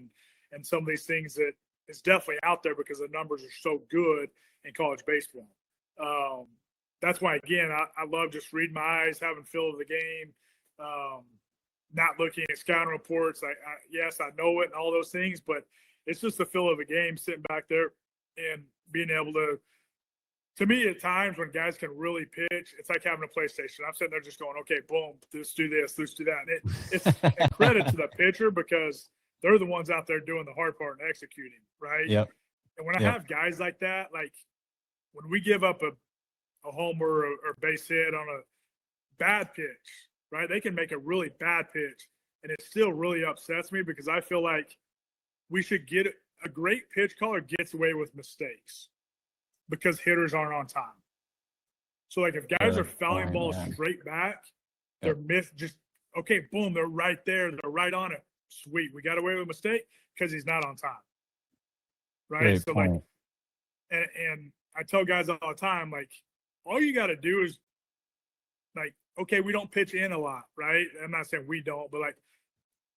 and some of these things that is definitely out there because the numbers are so good in college baseball. That's why, again, I love just reading my eyes, having feel of the game, not looking at scouting reports. Yes, I know it and all those things, but it's just the feel of the game, sitting back there and being able to me, at times when guys can really pitch, it's like having a PlayStation. I'm sitting there just going, okay, boom, let's do this, let's do that. And it's a credit to the pitcher because they're the ones out there doing the hard part and executing, right? Yep. And when I have guys like that, like when we give up a homer or base hit on a bad pitch, right? They can make a really bad pitch, and it still really upsets me because I feel like we should get a great pitch caller gets away with mistakes because hitters aren't on time. So, like, if guys are fouling balls straight back, they're okay, boom, they're right there. They're right on it. Sweet. We got away with a mistake because he's not on time. Right? Great so, point. like, and I tell guys all the time, like, all you got to do is, like, okay, we don't pitch in a lot, right? I'm not saying we don't, but, like,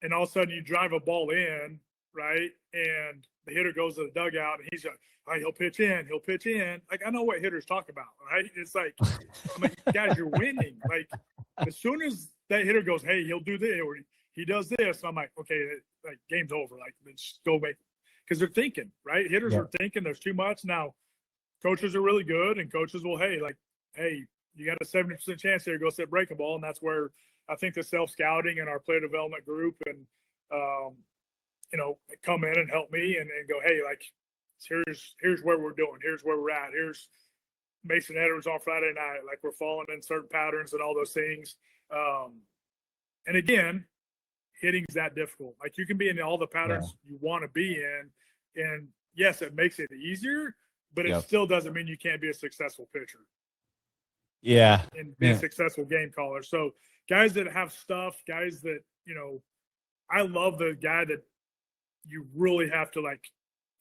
and all of a sudden you drive a ball in, right? And the hitter goes to the dugout and he's like, all right, he'll pitch in. Like, I know what hitters talk about, right? It's like, I'm like, guys, you're winning. Like, as soon as that hitter goes, hey, he'll do this, or he does this, I'm like, okay, like, game's over. Like, let's go make, because they're thinking, right? Hitters are thinking there's too much. Now, coaches are really good, and coaches will, hey, you got a 70% chance here, go sit breaking ball. And that's where I think the self-scouting and our player development group and, come in and help me and go, hey, like, here's where we're doing. Here's where we're at. Here's Mason Edwards on Friday night. Like, we're falling in certain patterns and all those things. And again, hitting's that difficult. Like, you can be in all the patterns you want to be in. And yes, it makes it easier, but it still doesn't mean you can't be a successful pitcher. Yeah. And be a successful game caller. So guys that have stuff, guys that, I love the guy that you really have to, like,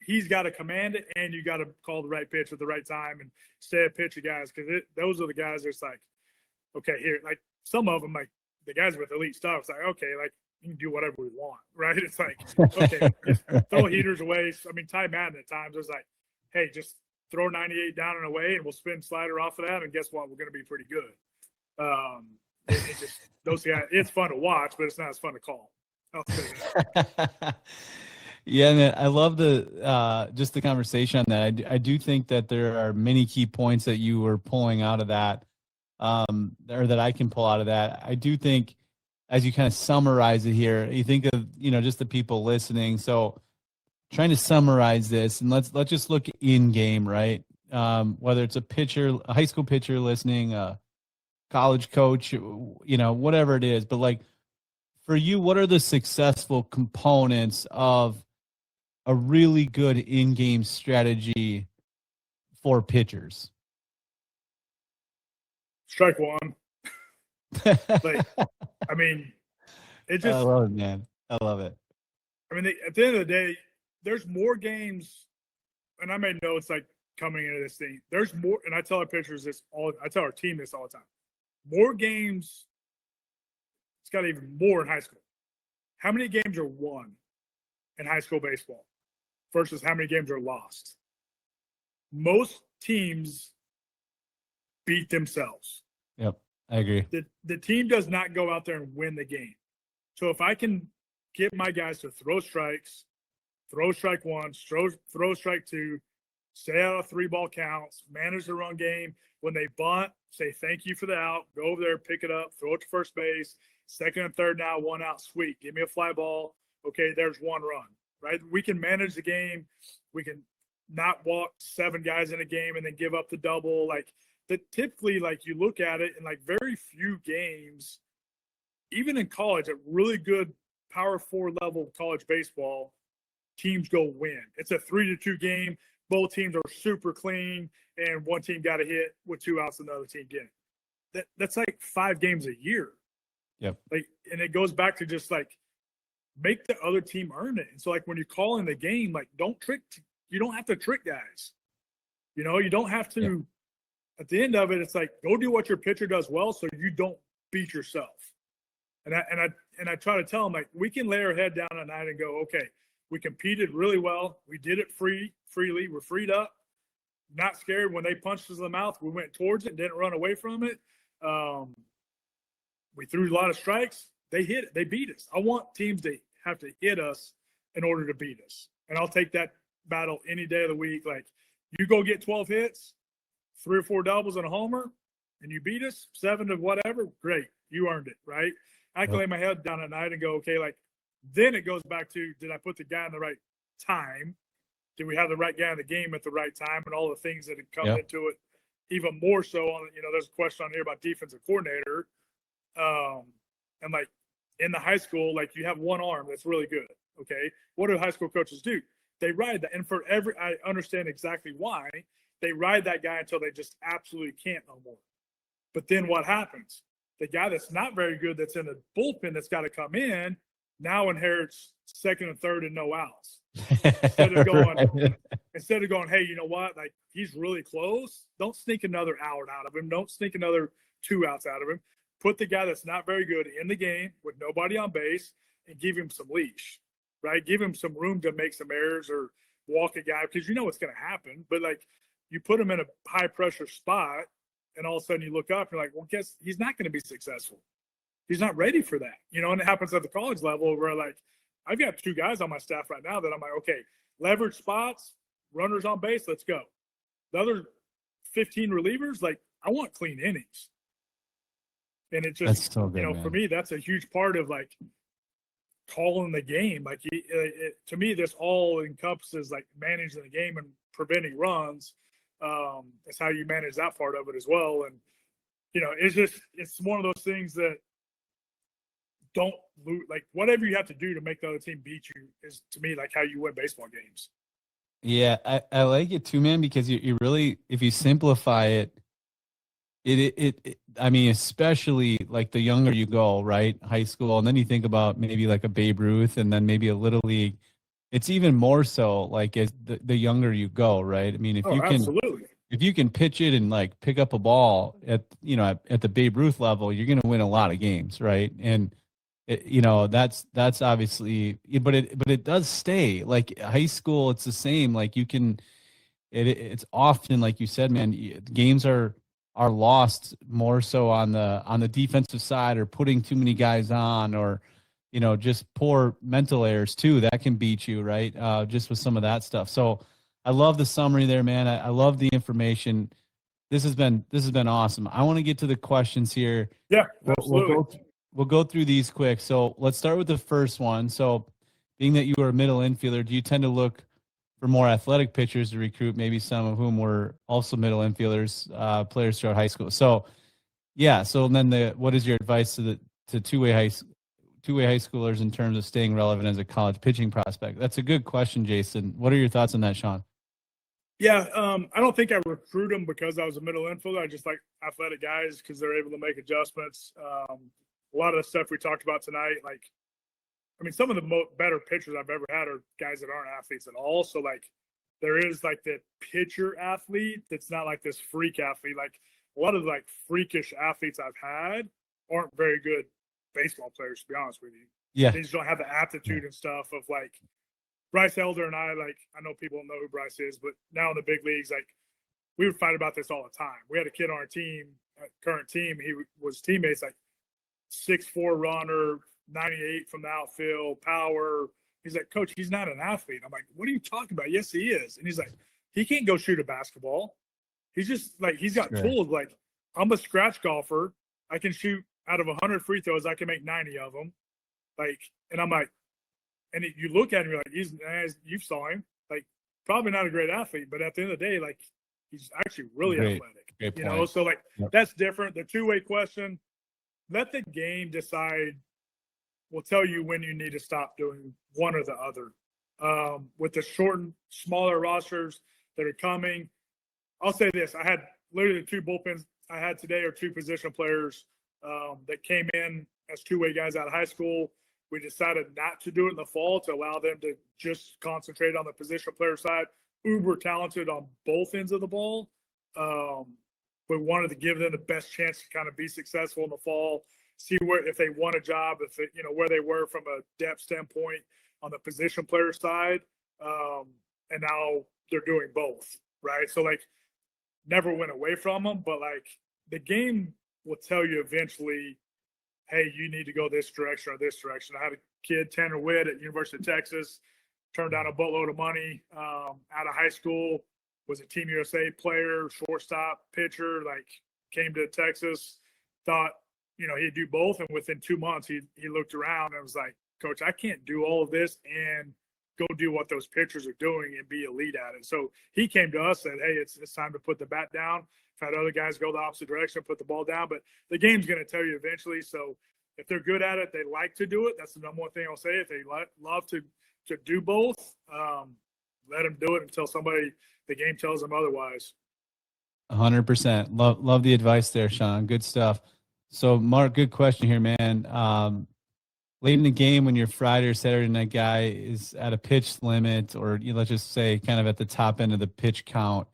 he's got to command it and you got to call the right pitch at the right time and stay a pitch of guys. Cause those are the guys that's like, okay, here, like some of them, like the guys with elite stuff, it's like, okay, like you can do whatever we want. Right. It's like, okay, just throw heaters away. I mean, Ty Madden at times was like, hey, just throw 98 down and away, and we'll spin slider off of that, and guess what? We're going to be pretty good. It just those guys. It's fun to watch, but it's not as fun to call. I'll say that. Yeah, man, I love the just the conversation on that. I do think that there are many key points that you were pulling out of that, or that I can pull out of that. I do think, as you kind of summarize it here, you think of, just the people listening. So trying to summarize this, and let's just look in game, right? Whether it's a high school pitcher listening, a college coach, whatever it is, but like for you, what are the successful components of a really good in-game strategy for pitchers? Strike one. Like, I mean, it just. I love it, man. I love it. I mean, at the end of the day, there's more games, and I made notes like coming into this thing. There's more, and I tell our pitchers this I tell our team this all the time. More games. It's got even more in high school. How many games are won in high school baseball versus how many games are lost? Most teams beat themselves. Yep, I agree. The team does not go out there and win the game. So if I can get my guys to throw strikes, throw strike one, throw strike two, stay out of 3-ball counts, manage the run game. When they bunt, say thank you for the out, go over there, pick it up, throw it to first base, second and third now, 1 out, sweet. Give me a fly ball. Okay, there's 1 run, right? We can manage the game. We can not walk 7 guys in a game and then give up the double. Like, typically, like, you look at it, and like very few games, even in college, at really good Power 4 level college baseball, teams go win. It's a 3-2 game. Both teams are super clean, and one team got a hit with 2 outs, and the other team didn't. That's like 5 games a year. Yep. Like, and it goes back to just like make the other team earn it. And so, like, when you call in the game, like, you don't have to trick guys. You don't have to. Yep. At the end of it, it's like, go do what your pitcher does well, so you don't beat yourself. And I try to tell them, like, we can lay our head down at night and go, okay, we competed really well. We did it freely. We're freed up, not scared. When they punched us in the mouth, we went towards it, didn't run away from it. We threw a lot of strikes. They hit it. They beat us. I want teams to have to hit us in order to beat us. And I'll take that battle any day of the week. Like, you go get 12 hits, 3 or 4 doubles and a homer, and you beat us 7 to whatever, great. You earned it, right? I can lay my head down at night and go, okay, like, then it goes back to, did I put the guy in the right time? Did we have the right guy in the game at the right time, and all the things that had come into it? Even more so on, there's a question on here about defensive coordinator. And like in the high school, like, you have one arm that's really good. Okay. What do high school coaches do? They ride that. And I understand exactly why they ride that guy until they just absolutely can't no more. But then what happens? The guy that's not very good, that's in the bullpen, that's got to come in, now inherits second and third and no outs. Instead of going, hey, you know what? Like, he's really close. Don't sneak another out of him. Don't sneak another 2 outs out of him. Put the guy that's not very good in the game with nobody on base and give him some leash, right? Give him some room to make some errors or walk a guy, because what's going to happen. But, like, you put him in a high-pressure spot, and all of a sudden you look up and you're like, well, guess he's not going to be successful. He's not ready for that, and it happens at the college level where, like, I've got 2 guys on my staff right now that I'm like, okay, leverage spots, runners on base, let's go. The other 15 relievers, like, I want clean innings. And it just, so good, for me, that's a huge part of, like, calling the game. Like, to me, this all encompasses, like, managing the game and preventing runs. It's how you manage that part of it as well. And, it's one of those things that don't lose. Like, whatever you have to do to make the other team beat you is, to me, like, how you win baseball games. Yeah, I like it too, man, because you really, if you simplify it, I mean, especially like the younger you go, right? High school. And then you think about maybe like a Babe Ruth and then maybe a little league. It's even more so like as the younger you go, right? I mean, if you can pitch it and like pick up a ball at the Babe Ruth level, you're going to win a lot of games. Right. And that's obviously, but it does stay like high school. It's the same. Like, you can, it's often, like you said, man, games are lost more so on the defensive side, or putting too many guys on, or just poor mental errors too that can beat you, right? Just with some of that stuff. So I love the summary there, man. I love the information. This has been awesome. I want to get to the questions here. Yeah, We'll absolutely. we'll go through these quick. So let's start with the first one. So, being that you were a middle infielder, do you tend to look for more athletic pitchers to recruit? Maybe some of whom were also middle infielders, players throughout high school. So yeah. So then what is your advice to two-way high schoolers in terms of staying relevant as a college pitching prospect? That's a good question, Jason. What are your thoughts on that, Sean? Yeah, I don't think I recruit them because I was a middle infielder. I just like athletic guys because they're able to make adjustments. A lot of the stuff we talked about tonight, like, I mean, some of the better pitchers I've ever had are guys that aren't athletes at all. So, like, there is like the pitcher athlete that's not like this freak athlete. Like, a lot of like freakish athletes I've had aren't very good baseball players, to be honest with you. Yeah. They just don't have the aptitude and stuff of like Bryce Elder and I, like, I know people don't know who Bryce is, but now in the big leagues, like, we would fight about this all the time. We had a kid on our team, current team. He was teammates, like 6'4" runner, 98 from the outfield, power. He's like, Coach, he's not an athlete. I'm like, what are you talking about? Yes, he is. And he's like, he can't go shoot a basketball. He's just like, he's got tools. Like, I'm a scratch golfer. I can shoot out of 100 free throws. I can make 90 of them. Like, and I'm like, and you look at him, you're like, you saw him, like, probably not a great athlete, but at the end of the day, like, he's actually really athletic. Great you point. know, so like That's different. The two-way question, let the game decide. Will tell you when you need to stop doing one or the other. With the shortened, smaller rosters that are coming, I'll say this: I had literally the two bullpens I had today are two position players that came in as two-way guys out of high school. We decided not to do it in the fall to allow them to just concentrate on the position player side. Uber talented on both ends of the ball. We wanted to give them the best chance to kind of be successful in the fall, see where, if they want a job, if it, where they were from a depth standpoint on the position player side. And now they're doing both, right? So, like, never went away from them, but like the game will tell you eventually, hey, you need to go this direction or this direction. I had a kid, Tanner Witt, at University of Texas, turned down a boatload of money out of high school, was a Team USA player, shortstop, pitcher, like, came to Texas, thought, he'd do both. And within 2 months, he looked around and was like, Coach, I can't do all of this and go do what those pitchers are doing and be elite at it. So he came to us and said, hey, it's time to put the bat down. I've had other guys go the opposite direction, put the ball down, but the game's going to tell you eventually. So if they're good at it, they like to do it. That's the number one thing I'll say. If they love to do both, let them do it until the game tells them otherwise. 100%. Love the advice there, Sean. Good stuff. So, Mark, good question here, man. Late in the game, when your Friday or Saturday night guy is at a pitch limit, or let's just say kind of at the top end of the pitch count,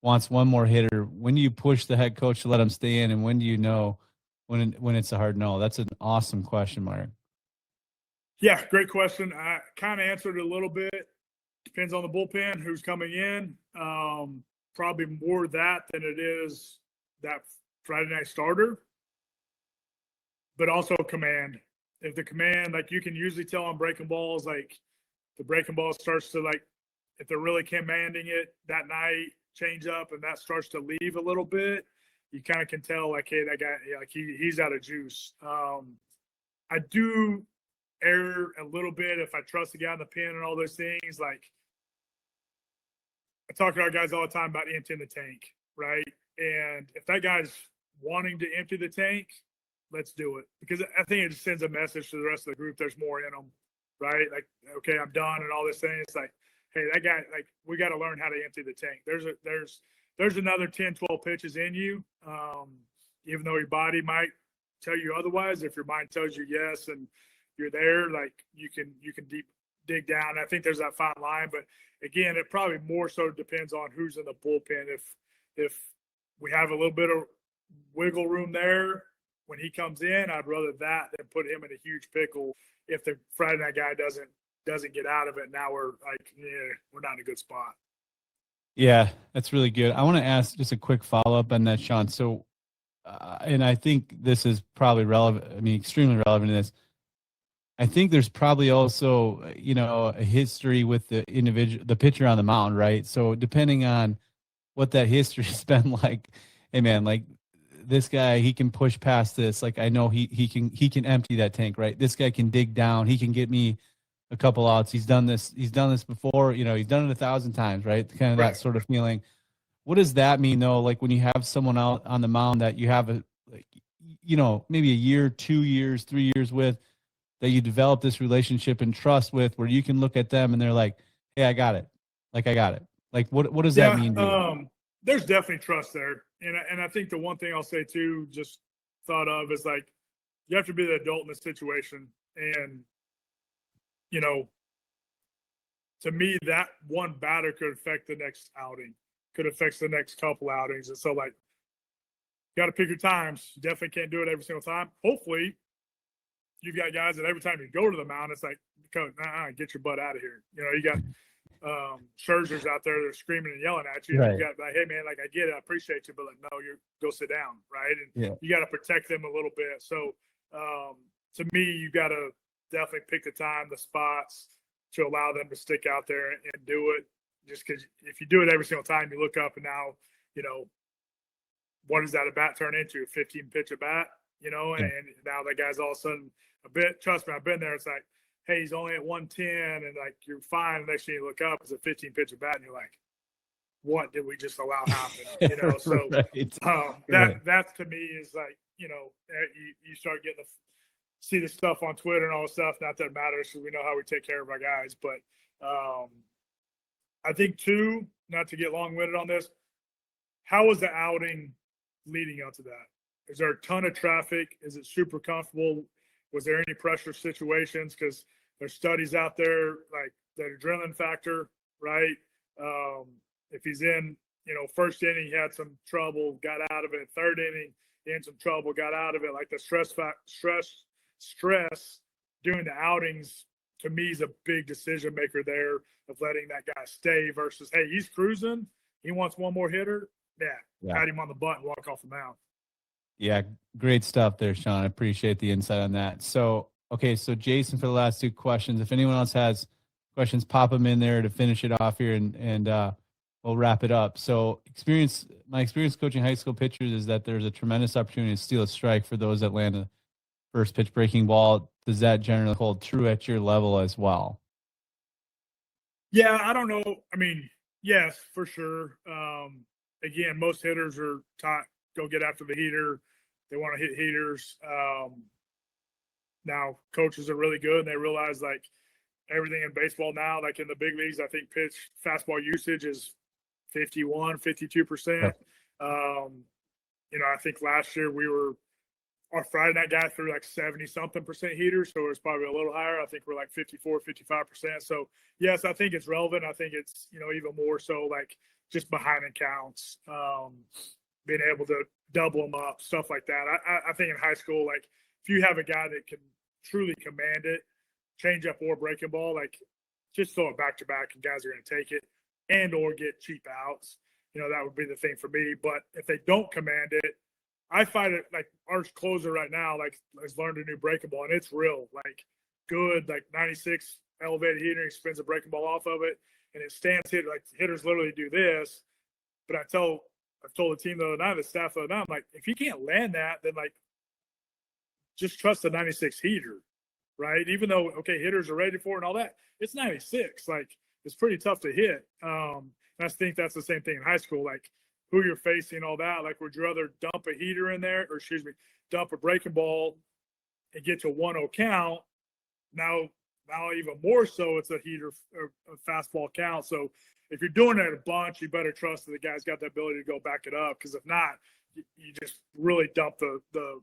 wants one more hitter, when do you push the head coach to let him stay in, and when do you know when it's a hard no? That's an awesome question, Mark. Yeah, great question. I kind of answered it a little bit. Depends on the bullpen, who's coming in. Probably more that than it is that Friday night starter, but also command. If the command, like, you can usually tell on breaking balls, like, the breaking ball starts to, like, if they're really commanding it that night, change up, and that starts to leave a little bit, you kind of can tell, like, hey, that guy, like, he's out of juice. I do err a little bit if I trust the guy in the pen and all those things. Like, I talk to our guys all the time about emptying the tank, right? And if that guy's wanting to empty the tank, let's do it, because I think it just sends a message to the rest of the group. There's more in them, right? Like, okay, I'm done and all this thing. It's like, hey, that guy, like, we got to learn how to empty the tank. There's another 10, 12 pitches in you. Even though your body might tell you otherwise, if your mind tells you yes and you're there, like, you can dig down. I think there's that fine line, but again, it probably more so depends on who's in the bullpen. If we have a little bit of wiggle room there when he comes in, I'd rather that than put him in a huge pickle if the Friday night guy doesn't get out of it. Now we're like, yeah, we're not in a good spot. Yeah, that's really good. I want to ask just a quick follow up on that, Sean. So, and I think this is probably relevant. I mean, extremely relevant to this. I think there's probably also, a history with the individual, the pitcher on the mound, right? So depending on what that history's been like, hey man, like this guy, he can push past this. Like I know he can empty that tank, right? This guy can dig down. He can get me a couple outs. He's done this. He's done this before. He's done it 1,000 times, right? Kind of that Right. sort of feeling. What does that mean though? Like when you have someone out on the mound that you have like, maybe a year, 2 years, 3 years with, that you develop this relationship and trust with, where you can look at them and they're like, hey, I got it. Like, I got it. Like, what does that Yeah. mean to you? There's definitely trust there. And I think the one thing I'll say too, just thought of is like, you have to be the adult in the situation. And, you know, to me, that one batter could affect the next outing, could affect the next couple outings. And so, like, you got to pick your times. You definitely can't do it every single time. Hopefully, you've got guys that every time you go to the mound, it's like, Coach, get your butt out of here. You got Scherzer's out there, they're screaming and yelling at you. Right. You got like, hey man, like I get it, I appreciate you, but like, no, you go sit down, right? And Yeah. you got to protect them a little bit. So to me, you got to definitely pick the time, the spots to allow them to stick out there and do it. Just because if you do it every single time, you look up and now, what does that at bat turn into? A 15 pitch at bat, and now that guy's all of a sudden a bit. Trust me, I've been there. It's like, hey, he's only at 110, and like you're fine. The next thing you look up is a 15 pitch at bat, and you're like, what did we just allow happen? So right. that to me is like, you start getting see the stuff on Twitter and all the stuff. Not that it matters, because we know how we take care of our guys. But I think too, not to get long winded on this, how was the outing leading up to that? Is there a ton of traffic? Is it super comfortable? Was there any pressure situations? Because there's studies out there like that adrenaline factor, right? If he's in, first inning, he had some trouble, got out of it. Third inning, he had some trouble, got out of it. Like the stress during the outings, to me, is a big decision maker there of letting that guy stay versus, hey, he's cruising. He wants one more hitter. Yeah. Pat him on the butt and walk off the mound. Yeah, great stuff there, Sean. I appreciate the insight on that. So, okay, so Jason, for the last two questions, if anyone else has questions, pop them in there to finish it off here, and we'll wrap it up. So, my experience coaching high school pitchers is that there's a tremendous opportunity to steal a strike for those that land a first pitch breaking ball. Does that generally hold true at your level as well? Yeah, I don't know. I mean, yes, for sure. Again, most hitters are taught go get after the heater. They want to hit heaters. Now coaches are really good, and they realize like everything in baseball now, like in the big leagues, I think fastball usage is 51, 52%. Right. I think last year our Friday night guy threw like 70-something% heaters, so it was probably a little higher. I think we're like 54, 55%. So yes, I think it's relevant. I think it's, even more so like just behind the counts, being able to double them up, stuff like that. I think in high school, like if you have a guy that can truly command it, change up or breaking ball, like just throw it back to back and guys are going to take it and or get cheap outs. That would be the thing for me. But if they don't command it, I find it like our closer right now, like has learned a new breaking ball, and it's real, like good, like 96 elevated heater. He spins a breaking ball off of it, and it stands hit. Like hitters literally do this. But I've told the team the other night, the staff the other night, I'm like, if he can't land that, then like just trust the 96 heater, right? Even though hitters are ready for it and all that, it's 96. Like it's pretty tough to hit. And I think that's the same thing in high school. Like who you're facing, all that. Like, would you rather dump a heater in there, or dump a breaking ball and get to 1-0 count? Now even more so, it's a heater, a fastball count. So if you're doing it a bunch, you better trust that the guy's got the ability to go back it up. Because if not, you just really dump the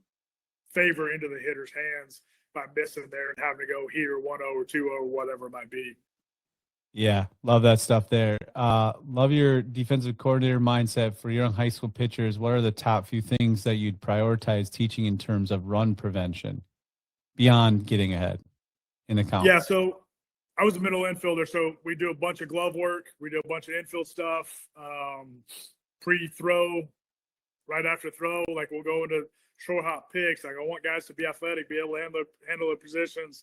favor into the hitter's hands by missing there and having to go heater 1-0 or 2-0 or whatever it might be. Yeah, love that stuff there. Love your defensive coordinator mindset for young high school pitchers. What are the top few things that you'd prioritize teaching in terms of run prevention beyond getting ahead in the count? Yeah, so I was a middle infielder, so we do a bunch of glove work. We do a bunch of infield stuff, pre-throw, right after throw. Like we'll go into short hop picks. Like I want guys to be athletic, be able to handle their positions.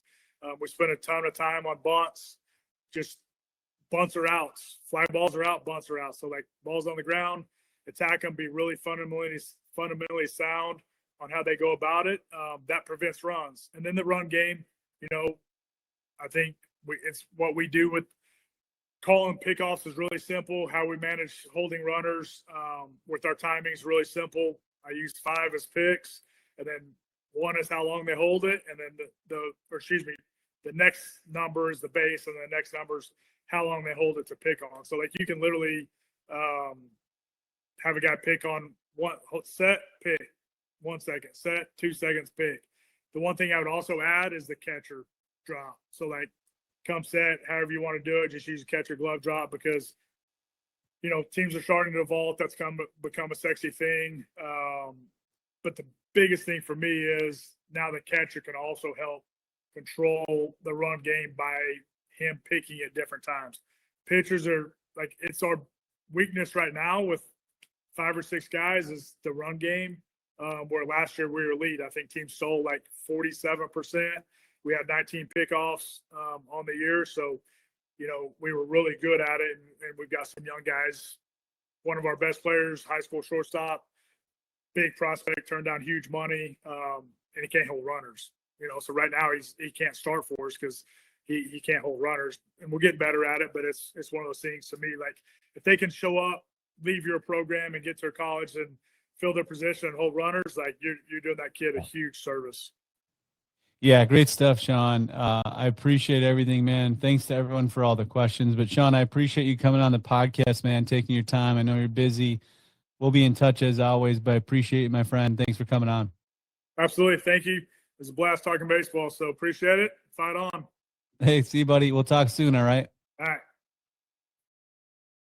We spend a ton of time on bunts, just bunts or outs. Fly balls are out, bunts are out. So like balls on the ground, attack them, be really fundamentally sound on how they go about it. That prevents runs. And then the run game, I think it's what we do with calling pickoffs is really simple. How we manage holding runners with our timing is really simple. I use 5 as picks, and then 1 is how long they hold it, and then the next number is the base, and the next number is how long they hold it to pick on. So like you can literally have a guy pick on one set, pick 1 second, set 2 seconds, pick. The one thing I would also add is the catcher drop. So like come set, however you want to do it, just use a catcher glove drop because teams are starting to evolve. That's become a sexy thing. But the biggest thing for me is now the catcher can also help control the run game by him picking at different times. Pitchers are like, it's our weakness right now with 5 or 6 guys is the run game. Where last year we were elite. I think teams sold like 47%. We had 19 pickoffs on the year. So, we were really good at it. And we've got some young guys. One of our best players, high school shortstop, big prospect, turned down huge money, and he can't hold runners. So right now he can't start for us because he can't hold runners. And we're getting better at it, but it's one of those things to me, like if they can show up, leave your program and get to college and fill their position and hold runners, like you're doing that kid a huge service. Yeah, great stuff, Sean. I appreciate everything, man. Thanks to everyone for all the questions. But, Sean, I appreciate you coming on the podcast, man, taking your time. I know you're busy. We'll be in touch as always, but I appreciate it, my friend. Thanks for coming on. Absolutely. Thank you. It was a blast talking baseball, so appreciate it. Fight on. Hey, see you, buddy. We'll talk soon, all right? All right.